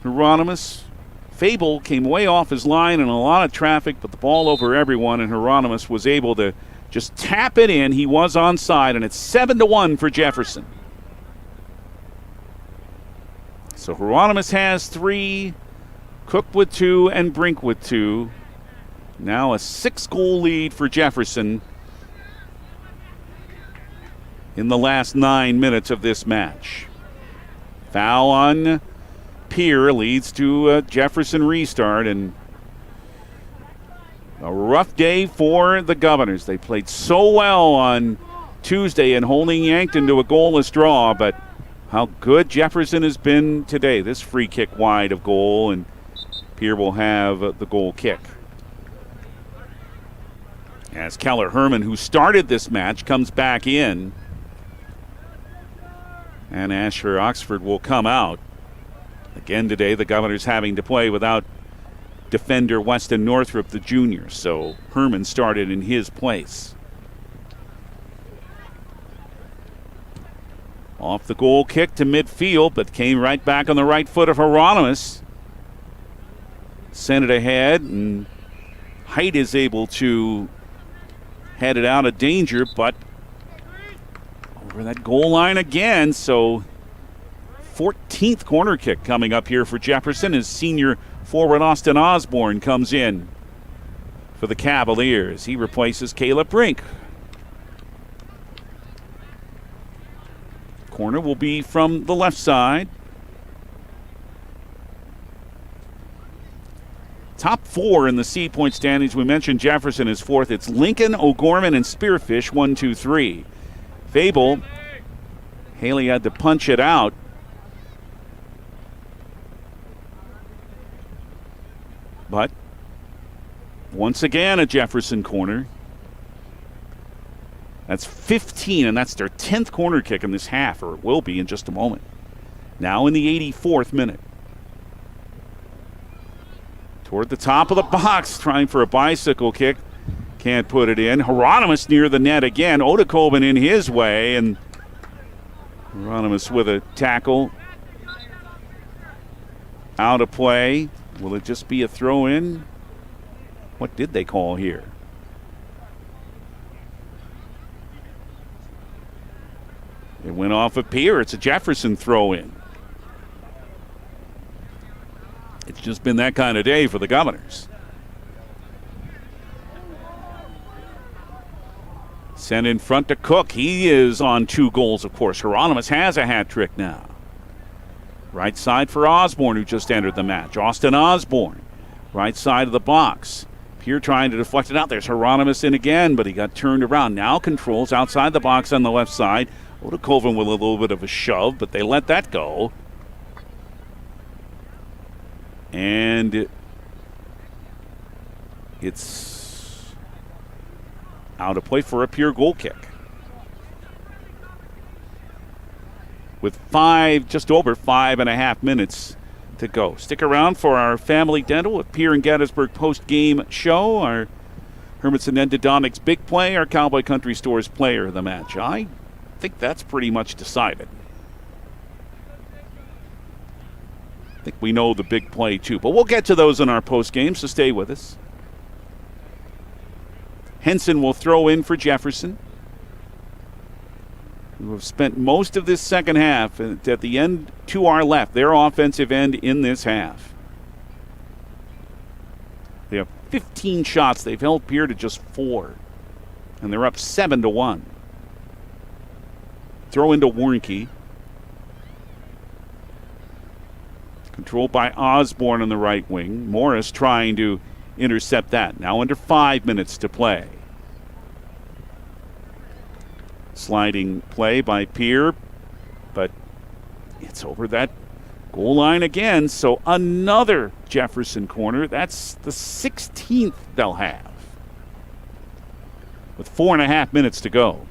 Hieronymus. Fable came way off his line in a lot of traffic, but the ball over everyone, and Hieronymus was able to just tap it in. He was onside, and it's 7-1 for Jefferson. So Hieronymus has 3, Cook with 2, and Brink with 2. Now a 6-goal lead for Jefferson in the last 9 minutes of this match. Foul on Pierre leads to a Jefferson restart, and a rough day for the Governors. They played so well on Tuesday in holding Yankton to a goalless draw, but how good Jefferson has been today. This free kick wide of goal, and Pierre will have the goal kick. As Keller Herman, who started this match, comes back in, and Asher Oxford will come out. Again today, the Governors having to play without defender Weston Northrup, the junior, so Herman started in his place. Off the goal kick to midfield, but came right back on the right foot of Hieronymus. Sent it ahead, and Height is able to head it out of danger, but over that goal line again, so 14th corner kick coming up here for Jefferson as senior forward Austin Osborne comes in for the Cavaliers. He replaces Caleb Brink. Corner will be from the left side. Top 4 in the seed point standings. We mentioned Jefferson is 4th. It's Lincoln, O'Gorman, and Spearfish, 1, 2, 3. Fable, Haley had to punch it out. But once again, a Jefferson corner. That's 15, and that's their 10th corner kick in this half, or it will be in just a moment. Now in the 84th minute. Toward the top of the box, trying for a bicycle kick. Can't put it in. Hieronymus near the net again. Odekoven in his way, and Hieronymus with a tackle. Out of play. Will it just be a throw-in? What did they call here? It went off of Pierre. It's a Jefferson throw-in. It's just been that kind of day for the Governors. Sent in front to Cook. He is on 2 goals, of course. Hieronymus has a hat trick now. Right side for Osborne, who just entered the match. Austin Osborne, right side of the box. Pierre trying to deflect it out. There's Hieronymus in again, but he got turned around. Now controls outside the box on the left side. Odekoven with a little bit of a shove, but they let that go. And it's out of play for a Pierre goal kick. With just over 5.5 minutes to go. Stick around for our Family Dental with Pierre and Gettysburg post-game show. Our Hermanson Endodontics big play, our Cowboy Country Stores player of the match. I think that's pretty much decided. I think we know the big play too, but we'll get to those in our post-game, so stay with us. Henson will throw in for Jefferson, who have spent most of this second half at the end to our left, their offensive end in this half. They have 15 shots. They've held Pierre to just 4, and they're up 7-1. Throw into Warnke. Controlled by Osborne on the right wing. Morris trying to intercept that. Now under 5 minutes to play. Sliding play by Pierre, but it's over that goal line again. So another Jefferson corner. That's the 16th they'll have, with 4.5 minutes to go.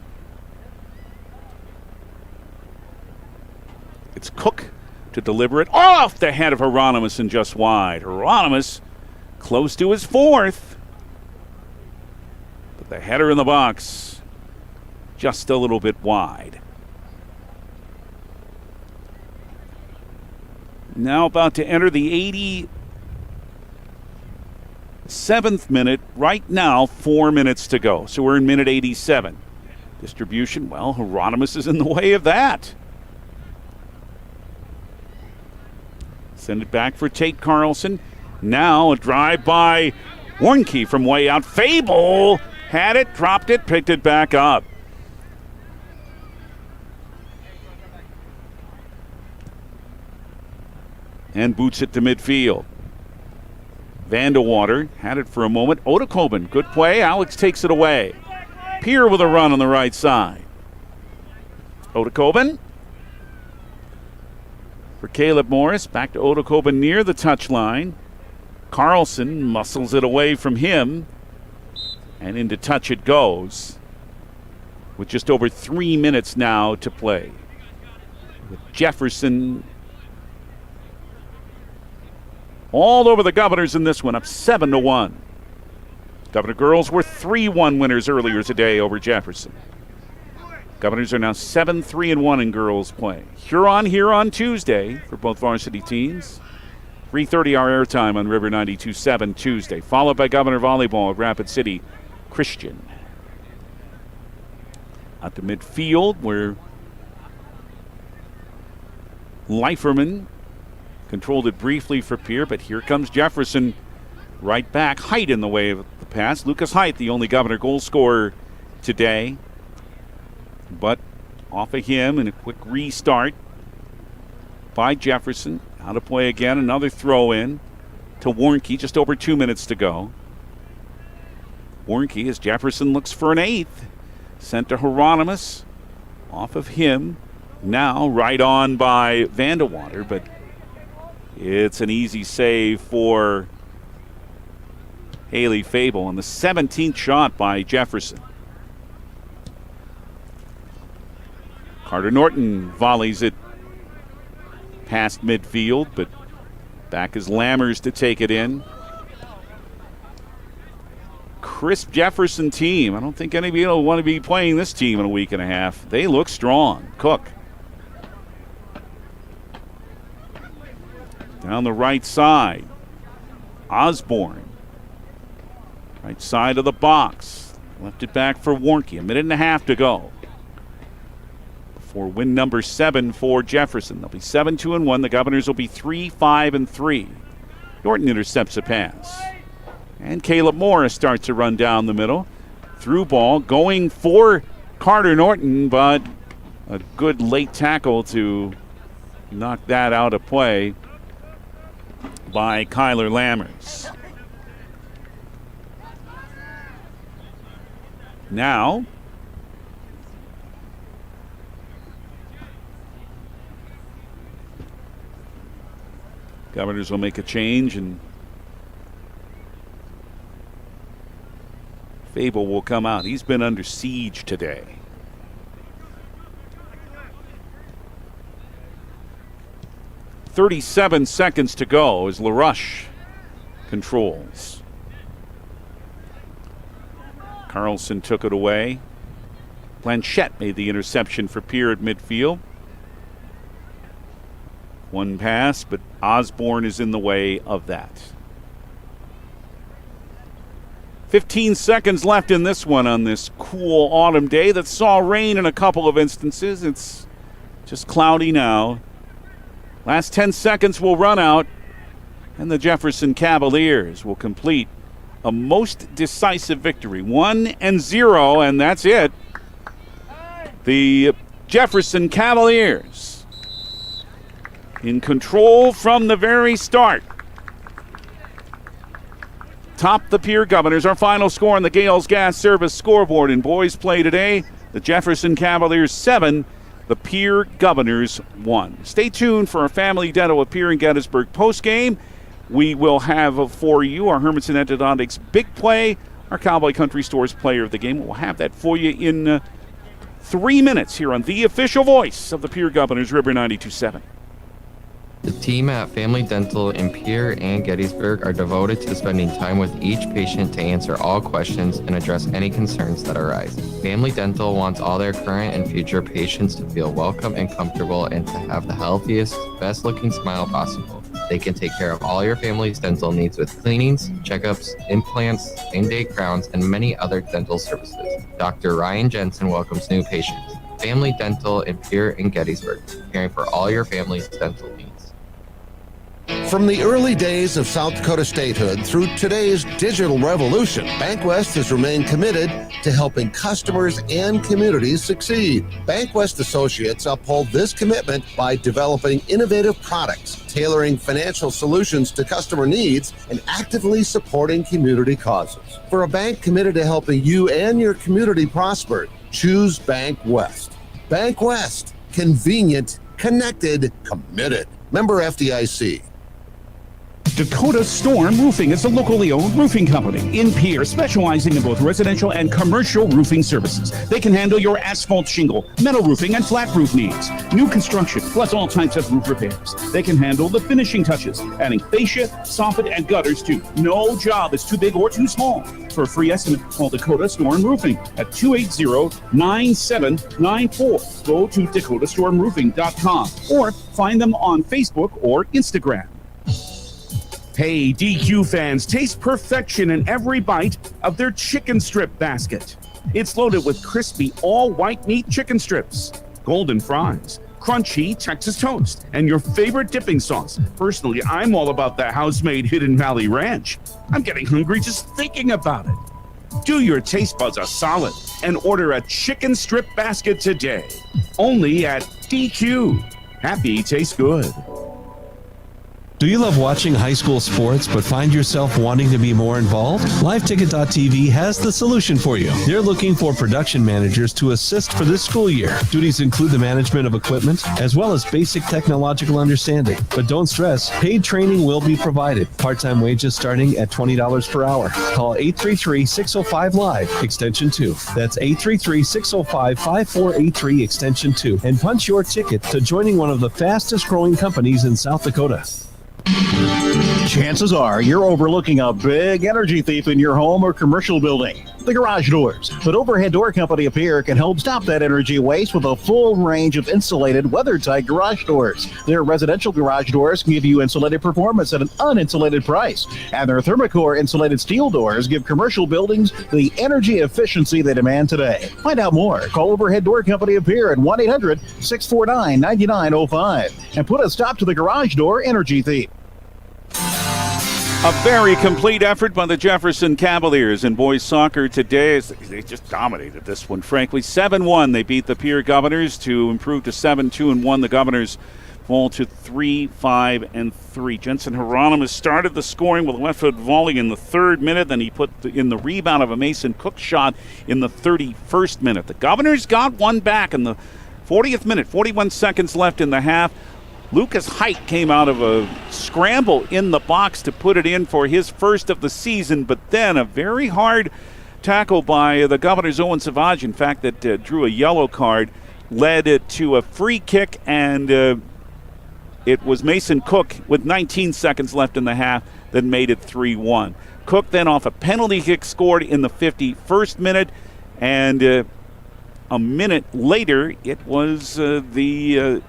It's Cook to deliver it off the head of Hieronymus and just wide. Hieronymus close to his 4th, but the header in the box just a little bit wide. Now about to enter the 87th minute. Right now, 4 minutes to go. So we're in minute 87. Distribution, well, Hieronymus is in the way of that. Send it back for Tate Carlson. Now a drive by Warnke from way out. Fable had it, dropped it, picked it back up. And boots it to midfield. Vandewater had it for a moment. Odekoven, good play. Alex takes it away. Pierre with a run on the right side. Odekoven. For Caleb Morris, back to Odekoven near the touchline. Carlson muscles it away from him, and into touch it goes, with just over 3 minutes now to play. With Jefferson all over the Governors in this one, up 7-1. Governor girls were 3-1 winners earlier today over Jefferson. Governors are now 7-3-1 in girls play. Huron here on Tuesday for both varsity teams. 3:30 our airtime on River 92.7 Tuesday, followed by Governor Volleyball at Rapid City Christian. Out to midfield where Leiferman controlled it briefly for Pierre, but here comes Jefferson right back. Height in the way of the pass. Lucas Height, the only Governor goal scorer today. But off of him and a quick restart by Jefferson. Out of play again, another throw in to Warnke, just over 2 minutes to go. Warnke, as Jefferson looks for an 8th. Sent to Hieronymus. Off of him. Now right on by Vandewater, but it's an easy save for Haley Fable, and the 17th shot by Jefferson. Carter Norton volleys it past midfield, but back is Lammers to take it in. Crisp Jefferson team. I don't think anybody will want to be playing this team in a week and a half. They look strong. Cook. Down the right side. Osborne. Right side of the box. Left it back for Warnke. 1.5 minutes to go. For win number 7 for Jefferson. They'll be 7-2-1. The Governors will be 3-5-3. Norton intercepts a pass. And Caleb Morris starts to run down the middle. Through ball going for Carter Norton, but a good late tackle to knock that out of play by Kyler Lammers. Now, Governors will make a change, and Fable will come out. He's been under siege today. .37 seconds to go as LaRush controls. Carlson took it away. Blanchette made the interception for Pierre at midfield. One pass, but Osborne is in the way of that. 15 seconds left in this one on this cool autumn day that saw rain in a couple of instances. It's just cloudy now. Last 10 seconds will run out, and the Jefferson Cavaliers will complete a most decisive victory. 1-0, and that's it. The Jefferson Cavaliers in control from the very start. Top the Pierre Governors. Our final score on the Gales Gas Service scoreboard in boys play today. The Jefferson Cavaliers 7, the Pierre Governors 1. Stay tuned for our Family Dental with Pierre and Gettysburg postgame. We will have for you our Hermanson Endodontics big play, our Cowboy Country Stores player of the game. We'll have that for you in 3 minutes here on the official voice of the Pierre Governors, River 92.7. The team at Family Dental in Pierre and Gettysburg are devoted to spending time with each patient to answer all questions and address any concerns that arise. Family Dental wants all their current and future patients to feel welcome and comfortable and to have the healthiest, best-looking smile possible. They can take care of all your family's dental needs with cleanings, checkups, implants, same-day crowns, and many other dental services. Dr. Ryan Jensen welcomes new patients. Family Dental in Pierre and Gettysburg, caring for all your family's dental needs. From the early days of South Dakota statehood through today's digital revolution, BankWest has remained committed to helping customers and communities succeed. BankWest Associates uphold this commitment by developing innovative products, tailoring financial solutions to customer needs, and actively supporting community causes. For a bank committed to helping you and your community prosper, choose BankWest. BankWest. Convenient, connected, committed. Member FDIC. Dakota Storm Roofing is a locally owned roofing company in Pierre, specializing in both residential and commercial roofing services. They can handle your asphalt shingle, metal roofing, and flat roof needs. New construction, plus all types of roof repairs. They can handle the finishing touches, adding fascia, soffit, and gutters too. No job is too big or too small. For a free estimate, call Dakota Storm Roofing at 280-9794. Go to DakotaStormRoofing.com or find them on Facebook or Instagram. Hey, DQ fans, taste perfection in every bite of their chicken strip basket. It's loaded with crispy, all-white meat chicken strips, golden fries, crunchy Texas toast, and your favorite dipping sauce. Personally, I'm all about the house-made Hidden Valley Ranch. I'm getting hungry just thinking about it. Do your taste buds a solid and order a chicken strip basket today. Only at DQ. Happy tastes good. Do you love watching high school sports but find yourself wanting to be more involved? LiveTicket.tv has the solution for you. They're looking for production managers to assist for this school year. Duties include the management of equipment as well as basic technological understanding. But don't stress, paid training will be provided. Part-time wages starting at $20 per hour. Call 833-605-LIVE, extension 2. That's 833-605-5483, extension 2. And punch your ticket to joining one of the fastest growing companies in South Dakota. Chances are you're overlooking a big energy thief in your home or commercial building. The Garage Doors. But Overhead Door Company of Pierre can help stop that energy waste with a full range of insulated, weather-tight garage doors. Their residential garage doors give you insulated performance at an uninsulated price. And their Thermocore insulated steel doors give commercial buildings the energy efficiency they demand today. Find out more. Call Overhead Door Company of Pierre at 1-800-649-9905 and put a stop to the garage door energy thief. A very complete effort by the Jefferson Cavaliers in boys soccer today. They just dominated this one, frankly. 7-1, they beat the Pierre Governors to improve to 7-2-1. The Governors fall to 3-5-3. Jensen Hieronymus started the scoring with a left foot volley in the 3rd minute. Then he put in the rebound of a Mason Cook shot in the 31st minute. The Governors got one back in the 40th minute, 41 seconds left in the half. Lucas Height came out of a scramble in the box to put it in for his first of the season, but then a very hard tackle by the Governors' Owen Savage, in fact, that drew a yellow card, led to a free kick, and it was Mason Cook with 19 seconds left in the half that made it 3-1. Cook then off a penalty kick scored in the 51st minute, and a minute later it was the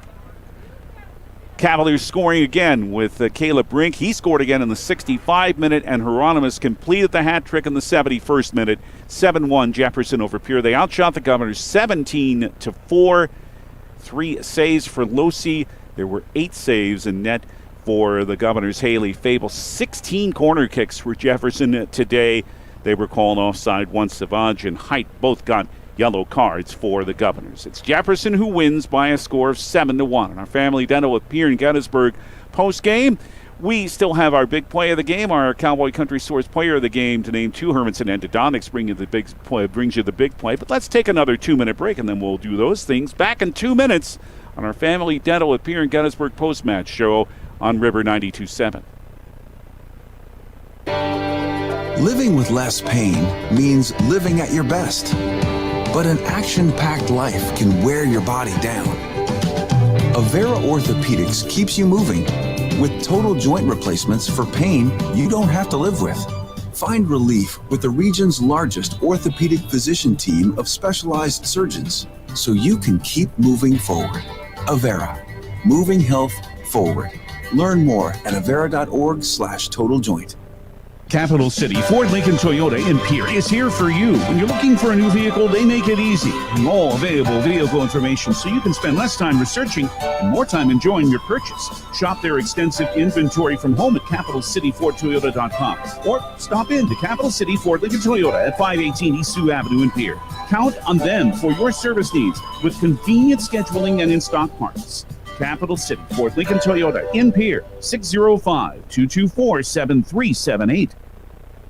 Cavaliers scoring again with Caleb Brink. He scored again in the 65th minute, and Hieronymus completed the hat trick in the 71st minute. 7-1 Jefferson over Pierre. They outshot the Governors 17-4. 3 saves for Losi. There were 8 saves in net for the Governors. Haley Fable. 16 corner kicks for Jefferson today. They were called offside once. Savage and Height both got yellow cards for the Governors. It's Jefferson who wins by a score of 7-1. And our Family Dental with Pierre and Gettysburg post-game. We still have our big play of the game, our Cowboy Country Source player of the game to name 2. Hermanson Endodontics brings you the big play. But let's take another 2-minute break, and then we'll do those things back in 2 minutes on our Family Dental with Pierre and Gettysburg post-match show on River 92.7. Living with less pain means living at your best. But an action-packed life can wear your body down. Avera Orthopedics keeps you moving with total joint replacements for pain you don't have to live with. Find relief with the region's largest orthopedic physician team of specialized surgeons so you can keep moving forward. Avera, moving health forward. Learn more at avera.org/totaljoint. Capital City Ford Lincoln Toyota in Pierre is here for you. When you're looking for a new vehicle, they make it easy. All available vehicle information so you can spend less time researching and more time enjoying your purchase. Shop their extensive inventory from home at CapitalCityFordToyota.com or stop in to Capital City Ford Lincoln Toyota at 518 East Sioux Avenue in Pierre. Count on them for your service needs with convenient scheduling and in-stock parts. Capital City Ford Lincoln Toyota in Pierre, 605-224-7378.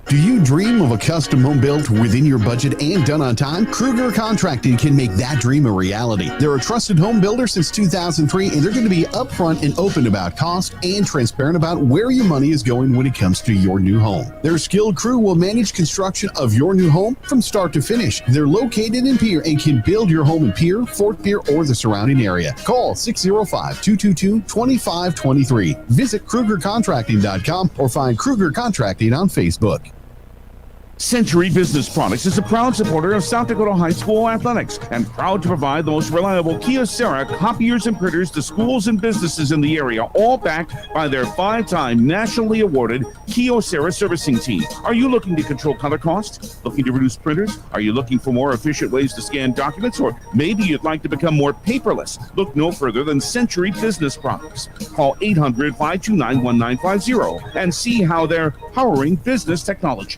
Do you dream of a custom home built within your budget and done on time? Kruger Contracting can make that dream a reality. They're a trusted home builder since 2003, and they're going to be upfront and open about cost and transparent about where your money is going when it comes to your new home. Their skilled crew will manage construction of your new home from start to finish. They're located in Pierre and can build your home in Pierre, Fort Pierre, or the surrounding area. Call 605-222-2523. Visit KrugerContracting.com or find Kruger Contracting on Facebook. Century Business Products is a proud supporter of South Dakota High School athletics and proud to provide the most reliable Kyocera copiers and printers to schools and businesses in the area, all backed by their 5-time nationally awarded Kyocera servicing team. Are you looking to control color costs? Looking to reduce printers? Are you looking for more efficient ways to scan documents? Or maybe you'd like to become more paperless? Look no further than Century Business Products. Call 800-529-1950 and see how they're powering business technology.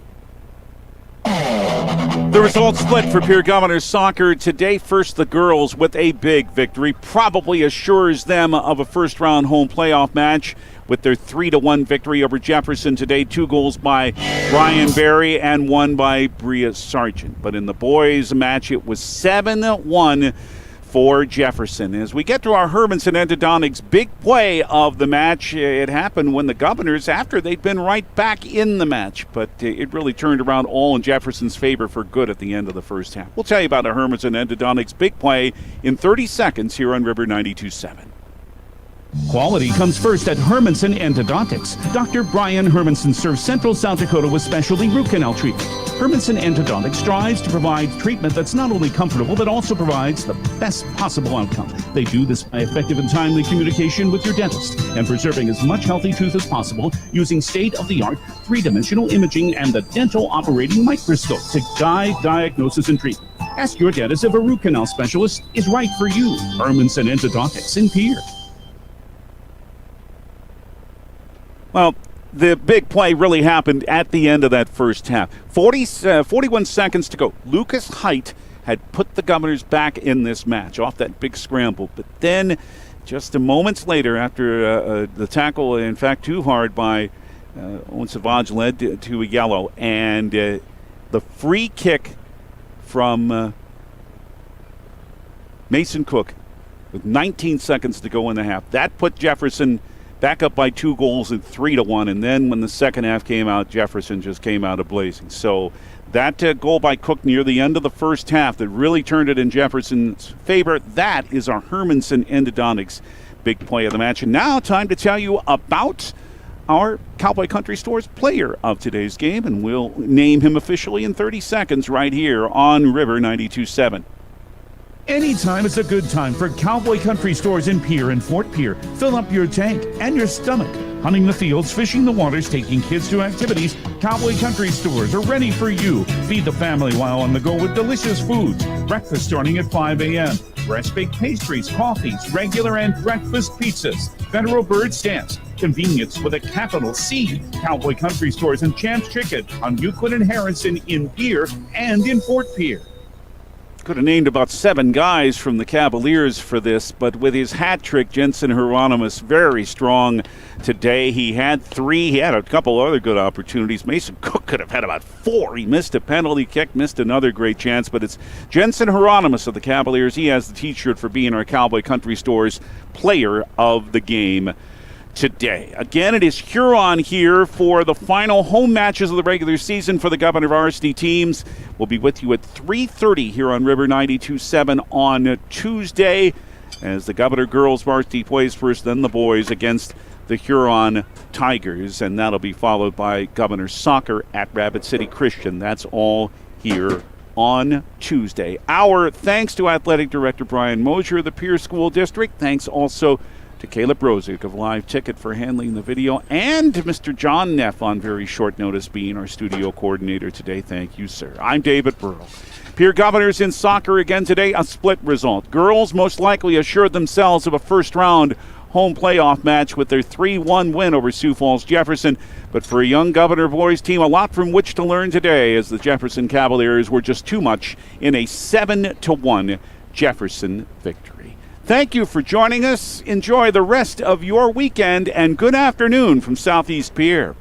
The results split for Pierre Governors soccer today. First, the girls with a big victory. Probably assures them of a first-round home playoff match with their 3-1 victory over Jefferson today. 2 goals by Brian Berry and 1 by Bria Sargent. But in the boys' match, it was 7-1 for Jefferson. As we get to our Hermanson Endodontics big play of the match, it happened when the Governors, after they'd been right back in the match, but it really turned around all in Jefferson's favor for good at the end of the first half. We'll tell you about the Hermanson Endodontics big play in 30 seconds here on River 92.7. Quality comes first at Hermanson Endodontics. Dr. Brian Hermanson serves Central South Dakota with specialty root canal treatment. Hermanson Endodontics strives to provide treatment that's not only comfortable, but also provides the best possible outcome. They do this by effective and timely communication with your dentist and preserving as much healthy tooth as possible using state-of-the-art three-dimensional imaging and the dental operating microscope to guide diagnosis and treatment. Ask your dentist if a root canal specialist is right for you. Hermanson Endodontics in Pierre. Well, the big play really happened at the end of that first half. 41 seconds to go. Lucas Height had put the Governors back in this match off that big scramble. But then just a moments later, after the tackle, in fact, too hard by Owen Savage, led to a yellow. And the free kick from Mason Cook with 19 seconds to go in the half. That put Jefferson back up by 2 goals and 3-1, and then when the second half came out, Jefferson just came out blazing. So that goal by Cook near the end of the first half that really turned it in Jefferson's favor, that is our Hermanson Endodontics big play of the match. And now time to tell you about our Cowboy Country Store's player of today's game, and we'll name him officially in 30 seconds right here on River 92.7. Anytime is a good time for Cowboy Country Stores in Pierre and Fort Pierre. Fill up your tank and your stomach. Hunting the fields, fishing the waters, taking kids to activities, Cowboy Country Stores are ready for you. Feed the family while on the go with delicious foods. Breakfast starting at 5 a.m. Fresh baked pastries, coffees, regular and breakfast pizzas. Federal Bird Stamps. Convenience with a capital C. Cowboy Country Stores and Champs Chicken on Euclid and Harrison in Pierre and in Fort Pierre. Could have named about 7 guys from the Cavaliers for this, but with his hat trick, Jensen Hieronymus very strong today. He had 3. He had a couple other good opportunities. Mason Cook could have had about 4. He missed a penalty kick, missed another great chance, but it's Jensen Hieronymus of the Cavaliers. He has the T-shirt for being our Cowboy Country Store's player of the game today. Again, it is Huron here for the final home matches of the regular season for the Governor varsity teams. We'll be with you at 3:30 here on River 92.7 on Tuesday as the Governor girls varsity plays first, then the boys against the Huron Tigers, and that'll be followed by Governor soccer at Rapid City Christian. That's all here on Tuesday. Our thanks to Athletic Director Brian Mosier of the Pierce School District. Thanks also to Caleb Brozick of Live Ticket for handling the video, and to Mr. John Neff on very short notice being our studio coordinator today. Thank you, sir. I'm David Burrell. Pierre Governors in soccer again today, a split result. Girls most likely assured themselves of a first-round home playoff match with their 3-1 win over Sioux Falls Jefferson. But for a young Governor boys team, a lot from which to learn today, as the Jefferson Cavaliers were just too much in a 7-1 Jefferson victory. Thank you for joining us. Enjoy the rest of your weekend, and good afternoon from Southeast Pierre.